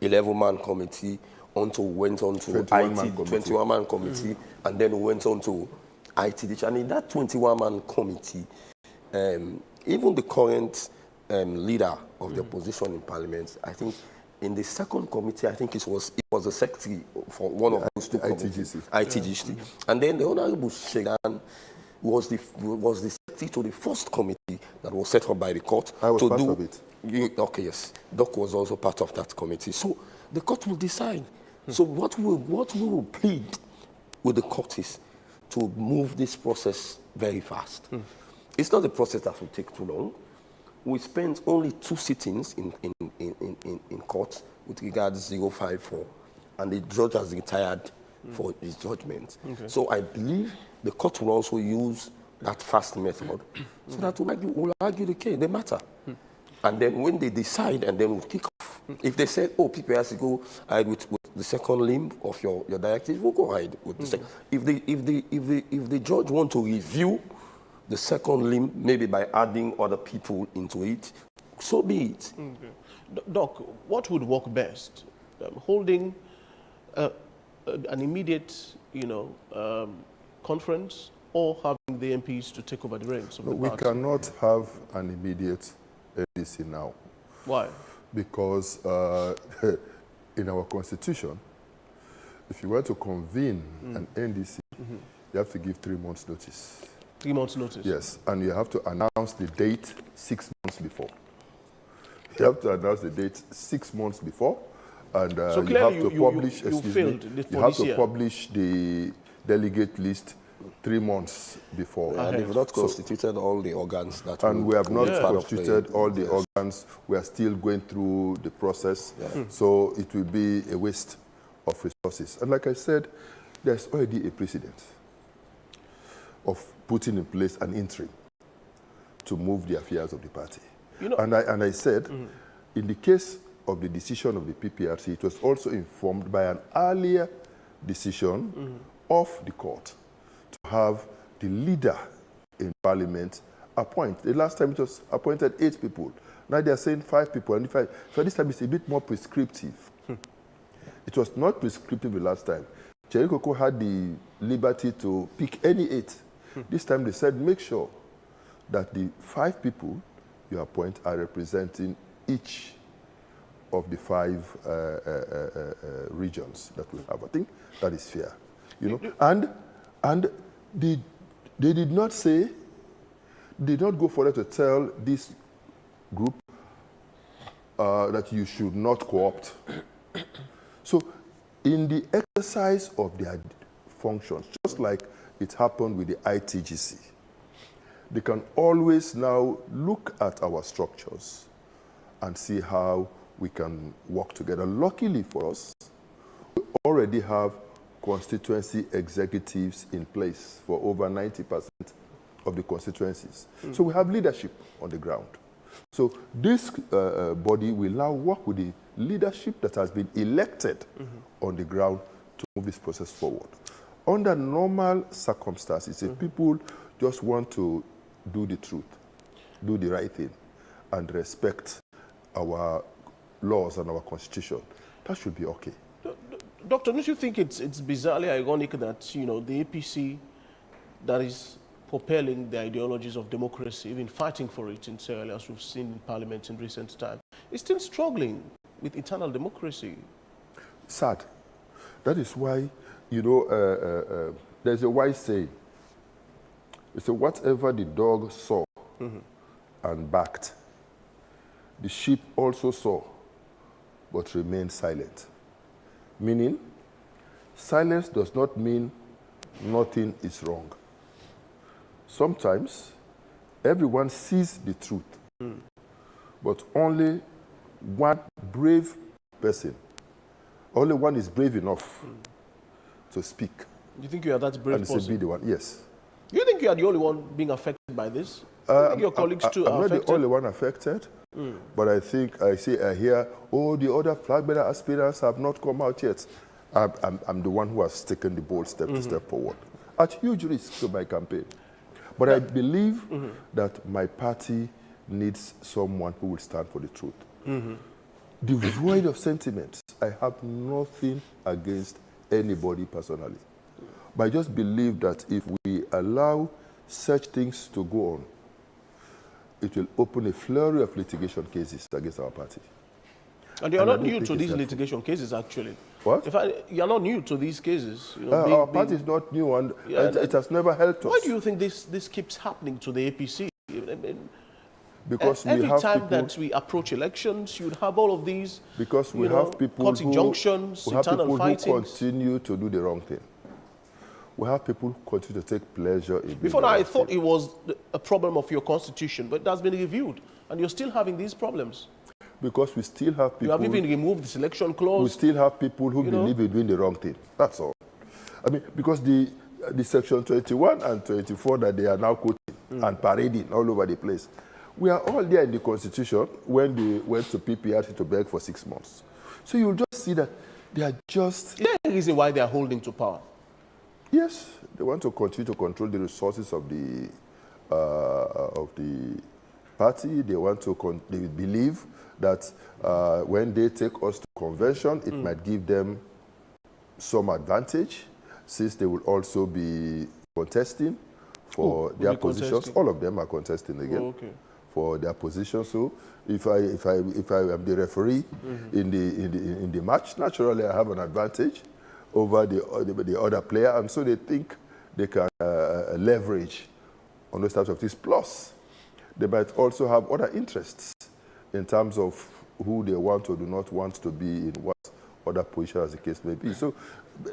11-man committee, until we went on to 21-man committee, and then we went on to ITD. And in that 21-man committee, even the current leader of the opposition in Parliament, I think in the second committee, I think it was the secretary for one of those two committees, ITGC. And then the Honorable Shegan was the secretary to the first committee that was set up by the court. I was part of it. Okay, yes. Doc was also part of that committee. So the court will decide. So what we will plead with the court is to move this process very fast. It's not a process that will take too long. We spent only 2 sittings in court with regards 054, and the judge has retired for his judgment. So I believe the court will also use that fast method so that we'll argue the case, the matter. And then when they decide, and then we'll kick off. If they say, oh, people has to go ahead with the second limb of your directive, we'll go ahead with the second. If the judge want to review the second limb, maybe by adding other people into it, so be it. Doc, what would work best? Holding an immediate, conference, or having the MPs to take over the reins of the party? We cannot have an immediate NDC now. Why? Because in our constitution, if you were to convene an NDC, you have to give 3 months notice. 3 months notice? Yes, and you have to announce the date 6 months before. You have to announce the date 6 months before, and so you have to publish. You have to publish the delegate list 3 months before. And they've not constituted all the organs that. And we have not constituted all the organs. We are still going through the process, so it will be a waste of resources. And like I said, there's already a precedent of putting in place an interim to move the affairs of the party. And I said, in the case of the decision of the PPRC, it was also informed by an earlier decision of the court to have the leader in Parliament appoint. The last time it was appointed 8 people. Now they are saying 5 people. And so this time it's a bit more prescriptive. It was not prescriptive the last time. Cherikoko had the liberty to pick any 8. This time they said, make sure that the 5 people you appoint are representing each of the 5 regions that we have. I think that is fair, you know. And they did not say, did not go further to tell this group that you should not co-opt. So in the exercise of their functions, just like it happened with the ITGC, they can always now look at our structures and see how we can work together. Luckily for us, we already have constituency executives in place for over 90% of the constituencies. So we have leadership on the ground. So this body will now work with the leadership that has been elected on the ground to move this process forward. Under normal circumstances, if people just want to do the truth, do the right thing, and respect our laws and our constitution, that should be okay. Doctor, don't you think it's bizarrely ironic that, you know, the APC that is propelling the ideologies of democracy, even fighting for it in Sierra Leone, as we've seen in Parliament in recent time, is still struggling with internal democracy? Sad. That is why, you know, there's a wise saying. It's a whatever the dog saw and barked, the sheep also saw, but remained silent. Meaning, silence does not mean nothing is wrong. Sometimes, everyone sees the truth, but only one brave person, only one is brave enough to speak. Do you think you are that brave person? And to be the one, yes. Do you think you are the only one being affected by this? Do you think your colleagues too are affected? I'm not the only one affected, but I think I hear, oh, the other flag bearer aspirants have not come out yet. I'm the one who has taken the bold step to step forward, at huge risk to my campaign. But I believe that my party needs someone who will stand for the truth. Devoid of sentiments, I have nothing against anybody personally. But I just believe that if we allow such things to go on, it will open a flurry of litigation cases against our party. And you are not new to these litigation cases, actually. What? In fact, you are not new to these cases. You know, our party is not new, and it has never helped us. Why do you think this keeps happening to the APC? Because every time that we approach elections, you have all of these. Because we have people court injunctions, internal fighting. Who continue to do the wrong thing. We have people who continue to take pleasure in. Before now, I thought it was a problem of your constitution, but it has been reviewed, and you're still having these problems. Because we still have people. You have even removed the selection clause. We still have people who believe in doing the wrong thing. That's all. I mean, because the section 21 and 24 that they are now quoting and parading all over the place, we are all there in the constitution when they went to PPRC to beg for 6 months. So you'll just see that they are just. Is there a reason why they are holding to power? Yes, they want to continue to control the resources of the party. They want to. They believe that when they take us to convention, it might give them some advantage, since they will also be contesting for their positions. All of them are contesting again for their positions. So if I am the referee in the match, naturally I have an advantage over the other player, and so they think they can leverage on those types of things. Plus, they might also have other interests in terms of who they want or do not want to be in what other position, as the case may be. So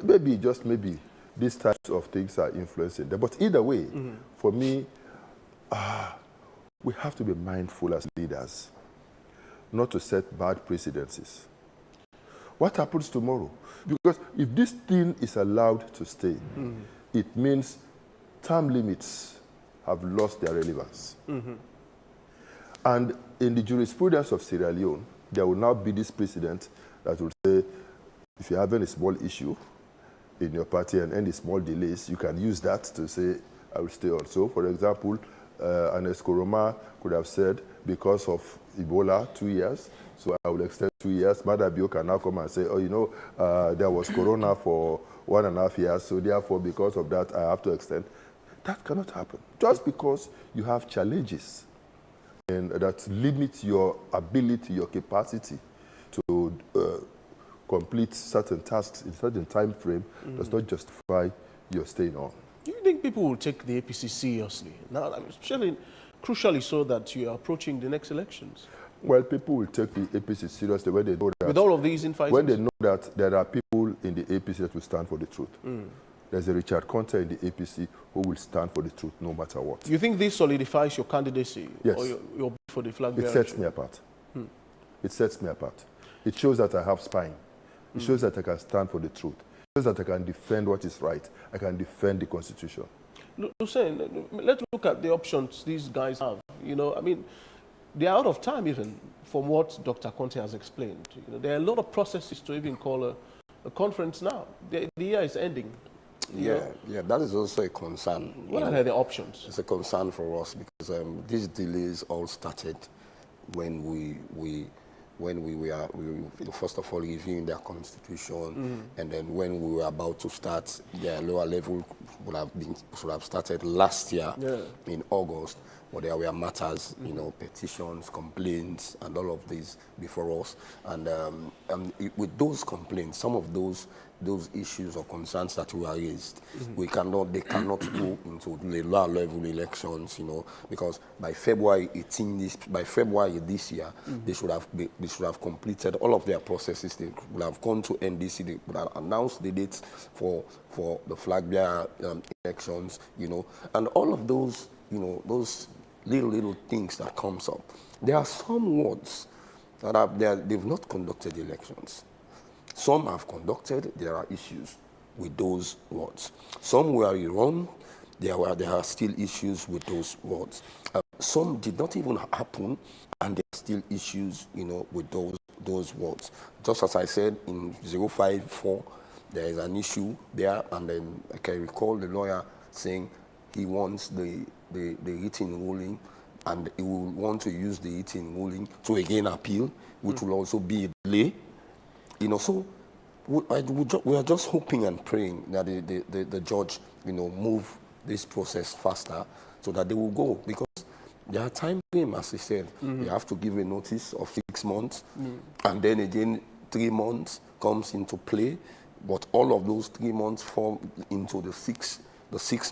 maybe, just maybe, these types of things are influencing them. But either way, for me, we have to be mindful as leaders not to set bad precedences. What happens tomorrow? Because if this thing is allowed to stay, it means term limits have lost their relevance. And in the jurisprudence of Sierra Leone, there will now be this precedent that will say, if you're having a small issue in your party and any small delays, you can use that to say, I will stay on. So, for example, Ernest Koroma could have said, because of Ebola, 2 years, so I will extend 2 years. Madabio can now come and say, oh, you know, there was Corona for 1.5 years, so therefore, because of that, I have to extend. That cannot happen. Just because you have challenges that limit your ability, your capacity to complete certain tasks in certain time frame does not justify your staying on. Do you think people will take the APC seriously? Now, I mean, especially, crucially so that you are approaching the next elections. Well, people will take the APC seriously when they know that... With all of these infighting? When they know that there are people in the APC that will stand for the truth. There's a Richard Conte in the APC who will stand for the truth no matter what. You think this solidifies your candidacy? Yes. Or your bid for the flag bearer? It sets me apart. It sets me apart. It shows that I have spine. It shows that I can stand for the truth. It shows that I can defend what is right. I can defend the Constitution. Hussein, let's look at the options these guys have. You know, I mean, they are out of time even from what Dr. Conte has explained. You know, there are a lot of processes to even call a conference now. The year is ending. Yeah, that is also a concern. What are the options? It's a concern for us because these delays all started when we were first of all reviewing their constitution, and then when we were about to start their lower level should have started last year in August. But there were matters, you know, petitions, complaints, and all of these before us. And with those complaints, some of those issues or concerns that were raised, they cannot go into the lower level elections, you know, because by February 18, by February this year, they should have completed all of their processes. They would have gone to NDC. They would have announced the dates for the flag bearer elections, you know, and all of those, you know, those little things that comes up. There are some wards that they've not conducted elections. Some have conducted. There are issues with those wards. Some were rerun. There are still issues with those wards. Some did not even happen, and there are still issues, you know, with those wards. Just as I said in 054, there is an issue there, and then I can recall the lawyer saying he wants the written ruling, and he will want to use the written ruling to again appeal, which will also be a delay. You know, so we are just hoping and praying that the judge, you know, move this process faster so that they will go, because there are time frame, as he said. You have to give a notice of 6 months, and then again 3 months comes into play, but all of those 3 months fall into the 6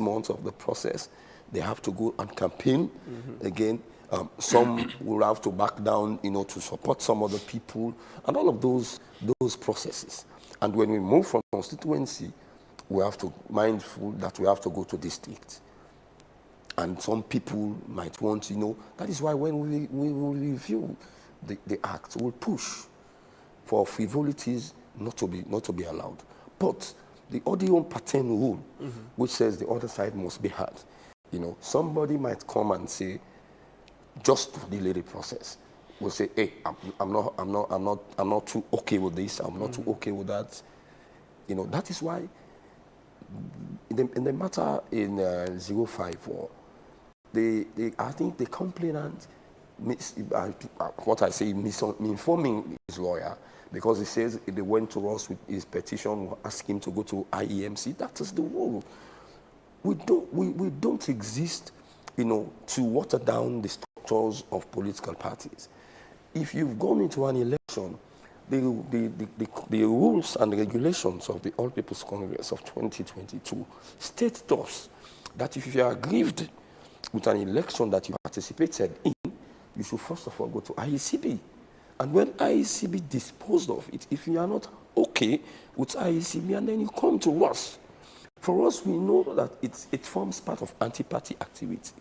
months of the process. They have to go and campaign again. Some will have to back down, you know, to support some other people, and all of those processes. And when we move from constituency, we have to mindful that we have to go to district. And some people might want, you know, that is why when we will review the act, we'll push for frivolities not to be allowed. But the audio pattern rule, which says the other side must be heard. You know, somebody might come and say, just to delay the process. We'll say, hey, I'm not too okay with this. I'm not too okay with that. You know, that is why in the matter in 054, I think the complainant, what I say, informing his lawyer, because he says if they went to us with his petition, we'll ask him to go to IEMC. That is the rule. We don't exist, you know, to water down the structures of political parties. If you've gone into an election, the rules and regulations of the All People's Congress of 2022 state to us that if you are aggrieved with an election that you participated in, you should first of all go to IECB. And when IECB disposed of it, if you are not okay with IECB, and then you come to us. For us, we know that it forms part of anti-party activity.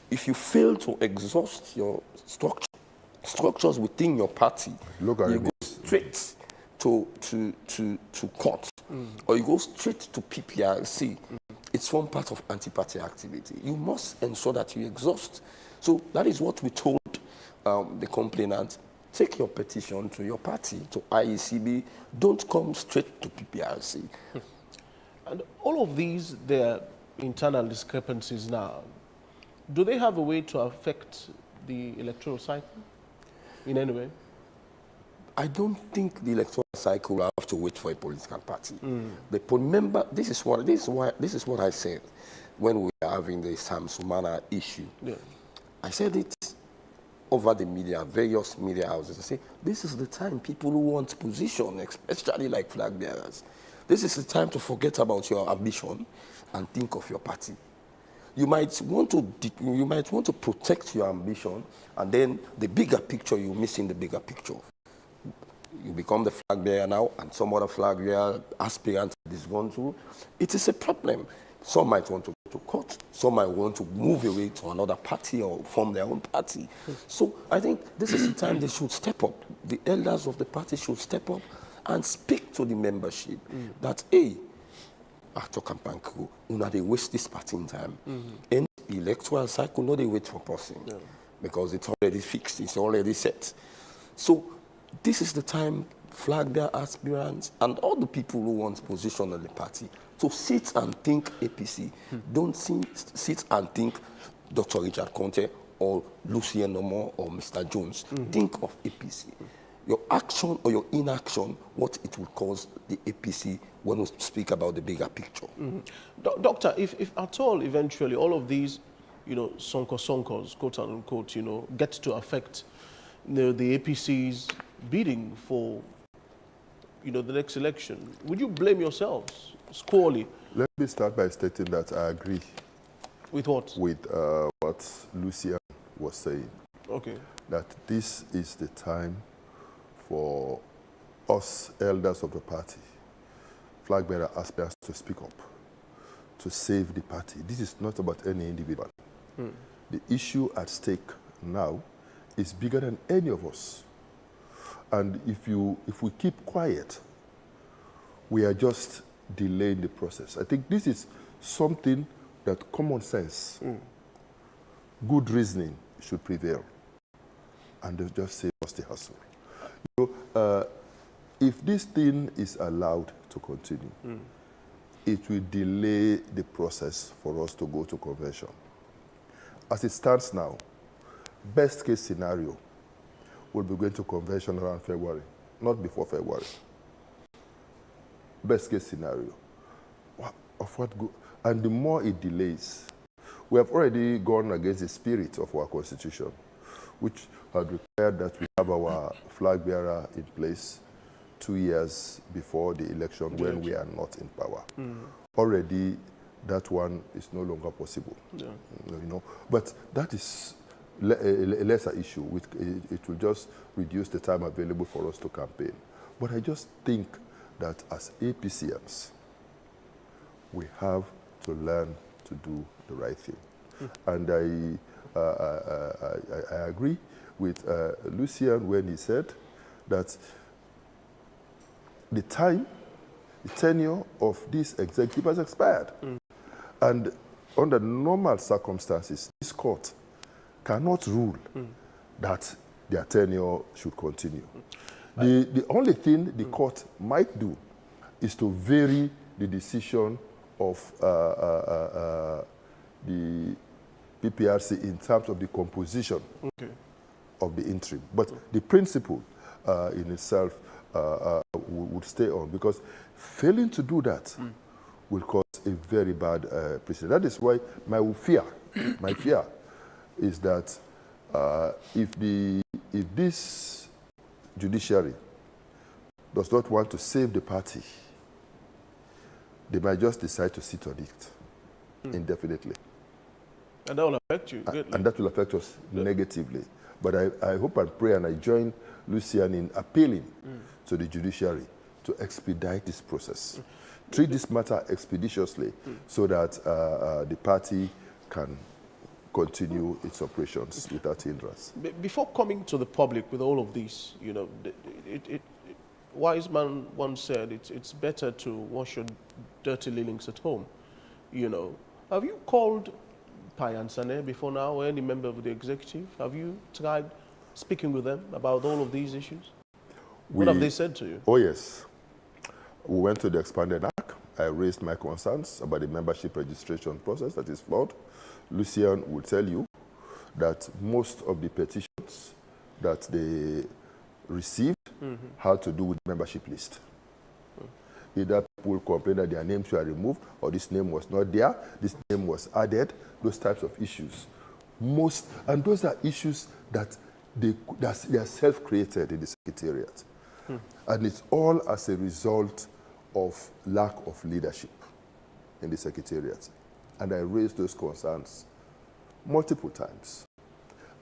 If you fail to exhaust your structures within your party, you go straight to court, or you go straight to PPRC. It's one part of anti-party activity. You must ensure that you exhaust. So that is what we told the complainant. Take your petition to your party, to IECB. Don't come straight to PPRC. And all of these, their internal discrepancies now, do they have a way to affect the electoral cycle in any way? I don't think the electoral cycle will have to wait for a political party. But remember, this is what I said when we were having the Sam Sumana issue. Yeah. I said it over the media, various media houses. I say, this is the time people who want position, especially like flag bearers, this is the time to forget about your ambition and think of your party. You might want to protect your ambition, and then the bigger picture, you miss in the bigger picture. You become the flag bearer now, and some other flag bearer aspirant is going to. It is a problem. Some might want to go to court. Some might want to move away to another party or form their own party. So I think this is the time they should step up. The elders of the party should step up and speak to the membership that, hey, after campaign crew, they waste this party in time. In the electoral cycle, no, they wait for person because it's already fixed, it's already set. So this is the time flag bearer aspirants and all the people who want position in the party to sit and think APC. Don't sit and think Dr. Richard Conte or Lucien Nomo or Mr. Jones. Think of APC. Your action or your inaction, what it will cause the APC when we speak about the bigger picture. Doctor, if at all eventually all of these, sonkos, quote unquote, get to affect the APC's bidding for, the next election, would you blame yourselves squarely? Let me start by stating that I agree. With what? With what Lucien was saying. Okay. That this is the time for us elders of the party, flag bearer aspirants, to speak up, to save the party. This is not about any individual. The issue at stake now is bigger than any of us. And if we keep quiet, we are just delaying the process. I think this is something that common sense, good reasoning should prevail. And they just say, what's the hustle? If this thing is allowed to continue, it will delay the process for us to go to convention. As it stands now, best case scenario, we'll be going to convention around February, not before February. Best case scenario. Of what good? And the more it delays, we have already gone against the spirit of our constitution, which had required that we have our flag bearer in place 2 years before the election when we are not in power. Already, that one is no longer possible. But that is a lesser issue. It will just reduce the time available for us to campaign. But I just think that as APCMs, we have to learn to do the right thing. And I agree with Lucien when he said that the tenure of this executive has expired. And under normal circumstances, this court cannot rule that their tenure should continue. The only thing the court might do is to vary the decision of the PPRC in terms of the composition of the interim. But the principle in itself would stay on, because failing to do that will cause a very bad precedent. That is why my fear is that if this judiciary does not want to save the party, they might just decide to sit on it indefinitely. And that will affect you greatly. And that will affect us negatively. But I hope and pray, and I join Lucien in appealing to the judiciary to expedite this process. Treat this matter expeditiously so that the party can continue its operations without hindrance. Before coming to the public with all of this, wise man once said it's better to wash your dirty linens at home. Have you called Payansane before now, or any member of the executive? Have you tried speaking with them about all of these issues? What have they said to you? Oh, yes. We went to the expanded ARC. I raised my concerns about the membership registration process that is flawed. Lucien will tell you that most of the petitions that they received had to do with membership list. Either people complain that their names were removed, or this name was not there, this name was added, those types of issues. And those are issues that they are self-created in the Secretariat. And it's all as a result of lack of leadership in the Secretariat. And I raised those concerns multiple times.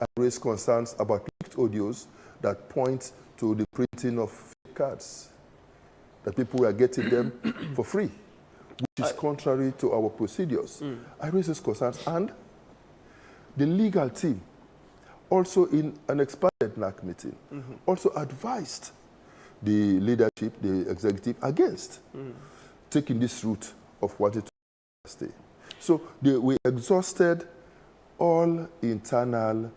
I raised concerns about leaked audios that point to the printing of fake cards, that people were getting them for free, which is contrary to our procedures. I raised those concerns, and the legal team, also in an expanded NAC meeting, also advised the leadership, the executive, against taking this route of wanting to stay. So we exhausted all internal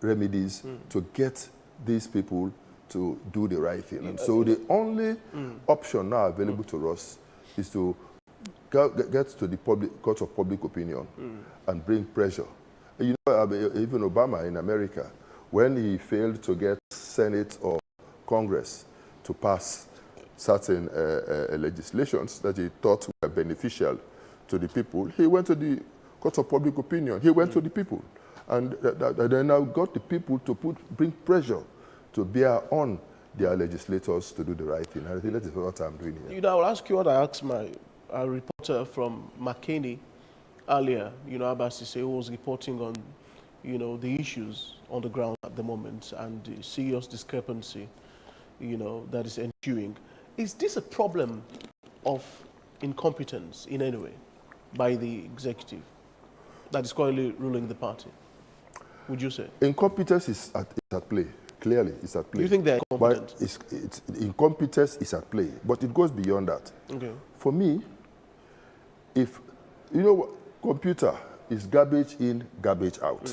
remedies to get these people to do the right thing. And so the only option now available to us is to get to the court of public opinion and bring pressure. You know, even Obama in America, when he failed to get Senate or Congress to pass certain legislations that he thought were beneficial to the people, he went to the court of public opinion. He went to the people. And they now got the people to bring pressure to bear on their legislators to do the right thing. And I think that is what I'm doing here. You know, I'll ask you what I asked my reporter from McKinney earlier, you know, Abasise, who was reporting on, you know, the issues on the ground at the moment and the serious discrepancy, you know, that is ensuing. Is this a problem of incompetence in any way by the executive that is currently ruling the party, would you say? Incompetence is at play. Clearly, it's at play. Do you think they're incompetent? But incompetence is at play, but it goes beyond that. Okay. For me, if, you know, computer is garbage in, garbage out.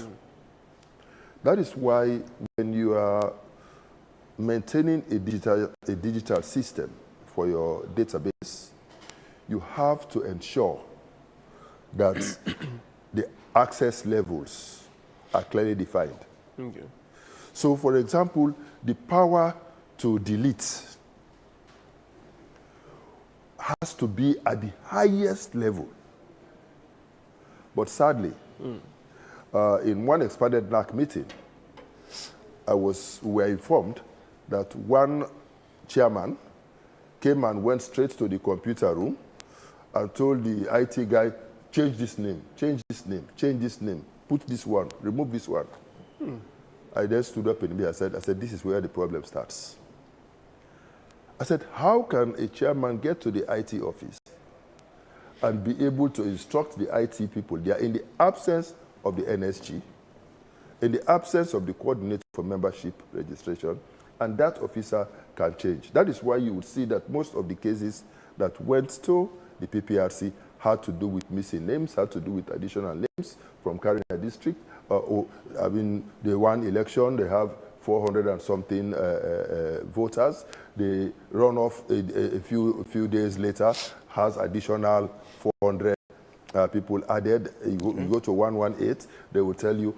That is why when you are maintaining a digital system for your database, you have to ensure that the access levels are clearly defined. Okay. So, for example, the power to delete has to be at the highest level. But sadly, in one expanded NAC meeting, we were informed that one chairman came and went straight to the computer room and told the IT guy, change this name, change this name, change this name, put this one, remove this one. I then stood up in me, I said, this is where the problem starts. I said, how can a chairman get to the IT office and be able to instruct the IT people? They are in the absence of the NSG, in the absence of the coordinator for membership registration, and that officer can change. That is why you would see that most of the cases that went to the PPRC had to do with missing names, had to do with additional names from carrying a district. I mean, the one election, they have 400 and something voters. The runoff a few days later has additional 400 people added. You go to 118, they will tell you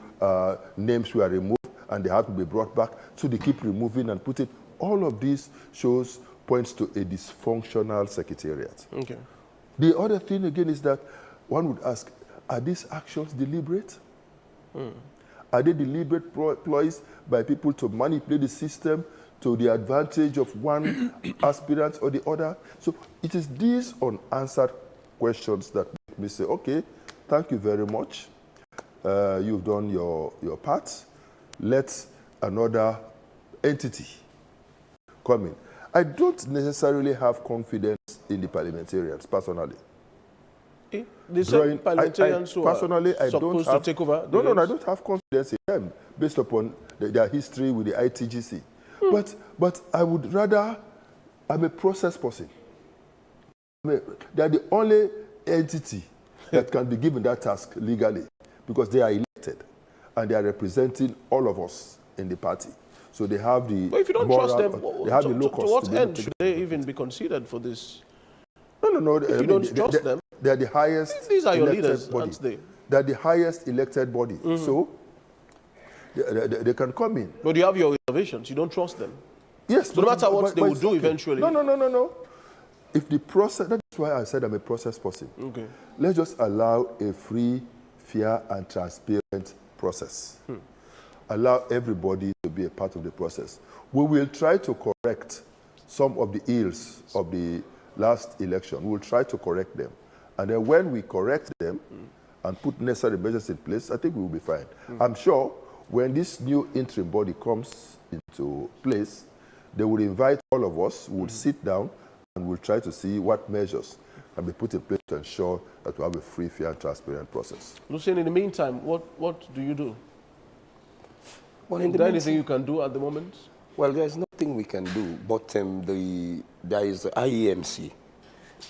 names were removed and they have to be brought back. So they keep removing and putting. All of these points to a dysfunctional secretariat. Okay. The other thing again is that one would ask, are these actions deliberate? Are they deliberate ploys by people to manipulate the system to the advantage of one aspirant or the other? So it is these unanswered questions that make me say, okay, thank you very much. You've done your part. Let another entity come in. I don't necessarily have confidence in the parliamentarians, personally. The same parliamentarians who personally, are supposed to take over? No, I don't have confidence in them based upon their history with the ITGC. But I would rather, I'm a process person. They are the only entity that can be given that task legally because they are elected and they are representing all of us in the party. So they have the But if you don't trust them, to what end should they even be considered for this? No. If you don't trust them, they are the highest. These are your elected leaders, body. aren't they? They are the highest elected body. So they can come in. But you have your reservations. You don't trust them. Yes. So no matter what they will do eventually. No. If the process, that's why I said I'm a process person. Okay. Let's just allow a free, fair, and transparent process. Allow everybody to be a part of the process. We will try to correct some of the ills of the last election. We will try to correct them. And then when we correct them and put necessary measures in place, I think we will be fine. I'm sure when this new interim body comes into place, they will invite all of us, we will sit down, and we'll try to see what measures can be put in place to ensure that we have a free, fair, and transparent process. Lucien, in the meantime, what do you do? Well, is there anything you can do at the moment? Well, there's nothing we can do, but there is the IEMC.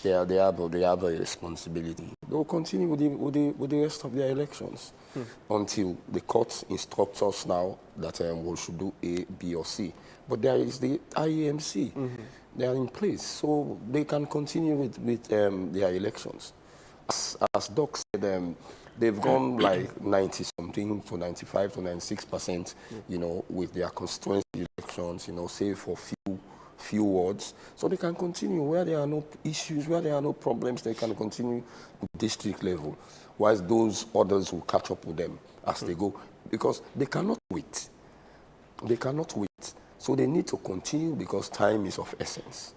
They have a responsibility. They will continue with the rest of their elections until the court instructs us now that we should do A, B, or C. But there is the IEMC. They are in place, so they can continue with their elections. As Doc said, they've gone like 90-something to 95 to 96%, you know, with their constituency elections, you know, save for few wards. So they can continue where there are no issues, where there are no problems, they can continue with district level, whilst those others will catch up with them as they go, because they cannot wait. They cannot wait. So they need to continue because time is of essence.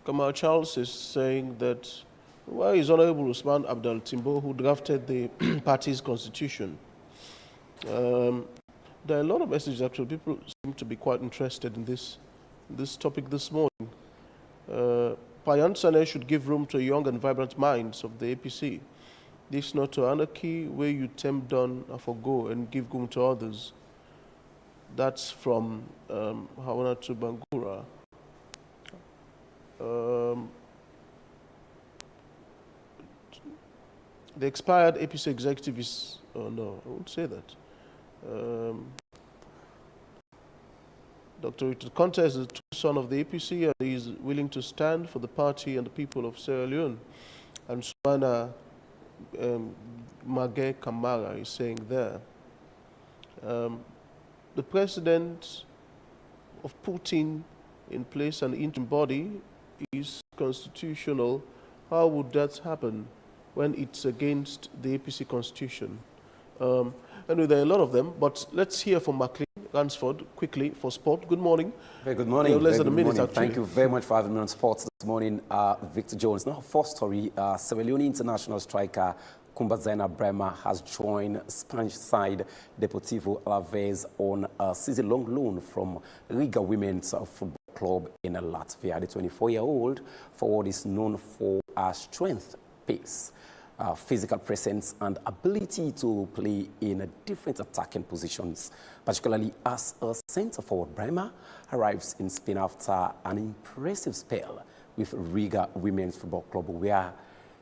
Kamal Charles is saying that, well, he's Honorable Usman Abdal Timbo, who drafted the party's constitution. There are a lot of messages, actually. People seem to be quite interested in this topic this morning. Payan Sane should give room to young and vibrant minds of the APC. This not to anarchy where you tempt down and forgo and give room to others. That's from Hawana to Bangura. The expired APC executive is, oh no, I won't say that. Dr. Richard Conte is the true son of the APC and he is willing to stand for the party and the people of Sierra Leone. And Sumana Mage Kamara is saying there. The president of putting in place an interim body is constitutional. How would that happen when it's against the APC constitution? Anyway, there are a lot of them, but let's hear from McLean Ransford quickly for sport. Good morning. Very good morning. Less than a minute, actually. Thank you very much for having me on sports this morning, Victor Jones. Now, first story, Sierra Leone international striker Kumbazaina Brema has joined Spanish side Deportivo Alaves on a season-long loan from Riga Women's Football Club in Latvia. The 24-year-old forward is known for her strength, pace, physical presence and ability to play in different attacking positions, particularly as a centre forward. Brema arrives in Spain after an impressive spell with Riga Women's Football Club, where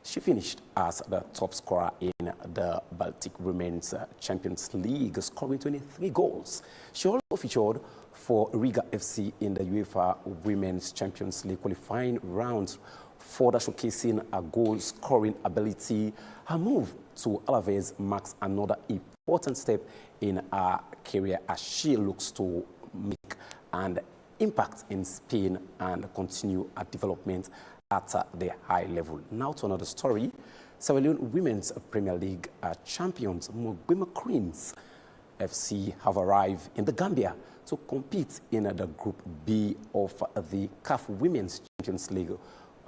she finished as the top scorer in the Baltic Women's Champions League, scoring 23 goals. She also featured for Riga FC in the UEFA Women's Champions League qualifying rounds, further showcasing a goal-scoring ability. Her move to Alaves marks another important step in her career as she looks to make an impact in Spain and continue her development at the high level. Now to another story. Sierra Leone Women's Premier League champions Mogbema Queens FC have arrived in the Gambia to compete in the Group B of the CAF Women's Champions League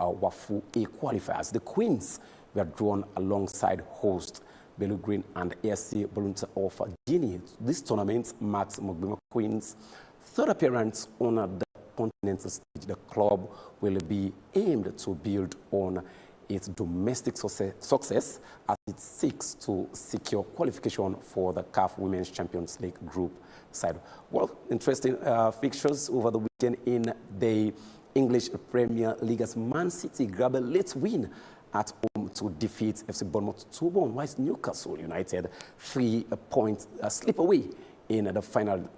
WAFU A qualifiers. The Queens were drawn alongside host Belu Green and ASC Bolunta of Guinea. This tournament marks Mogbema Queens' third appearance on the continental stage. The club will be aimed to build on its domestic success as it seeks to secure qualification for the CAF Women's Champions League group side. Well, interesting fixtures over the weekend in the English Premier League as Man City grab a late win at home to defeat FC Bournemouth 2-1, whilst Newcastle United 3 points slip away in the final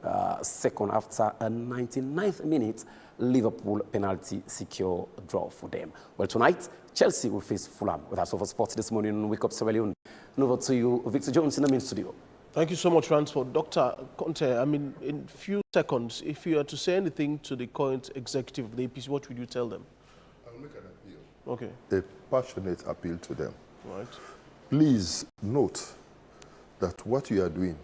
second after a 99th minute Liverpool penalty secure draw for them. Well, tonight, Chelsea will face Fulham. With us over sports this morning on Wake Up Sierra Leone. And over to you, Victor Jones in the main studio. Thank you so much, Ransford. Dr. Conte, I mean, in a few seconds, if you are to say anything to the current executive of the APC, what would you tell them? I'll make an appeal. Okay. A passionate appeal to them. Right. Please note that what you are doing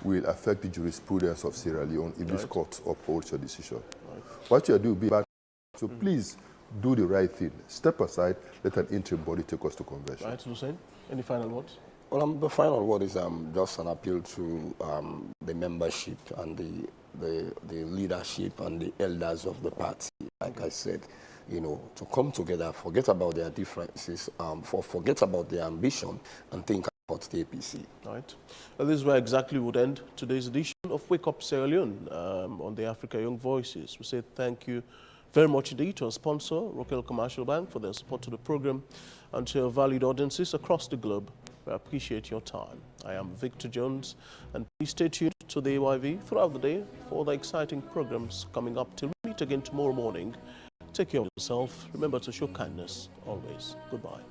will affect the jurisprudence of Sierra Leone if this court upholds your decision. What you are doing will be bad. So please do the right thing. Step aside, let an interim body take us to convention. Right, Hussein, any final words? Well, the final word is just an appeal to the membership and the leadership and the elders of the party, like I said, you know, to come together, forget about their differences, forget about their ambition, and think about the APC. Right. Well, this is where exactly we would end today's edition of Wake Up Sierra Leone on the Africa Young Voices. We say thank you very much indeed to our sponsor, Wakeup Commercial Bank, for their support to the program, and to our valued audiences across the globe. We appreciate your time. I am Victor Jones, and please stay tuned to the AYV throughout the day for the exciting programs coming up. Till we meet again tomorrow morning, take care of yourself. Remember to show kindness always. Goodbye.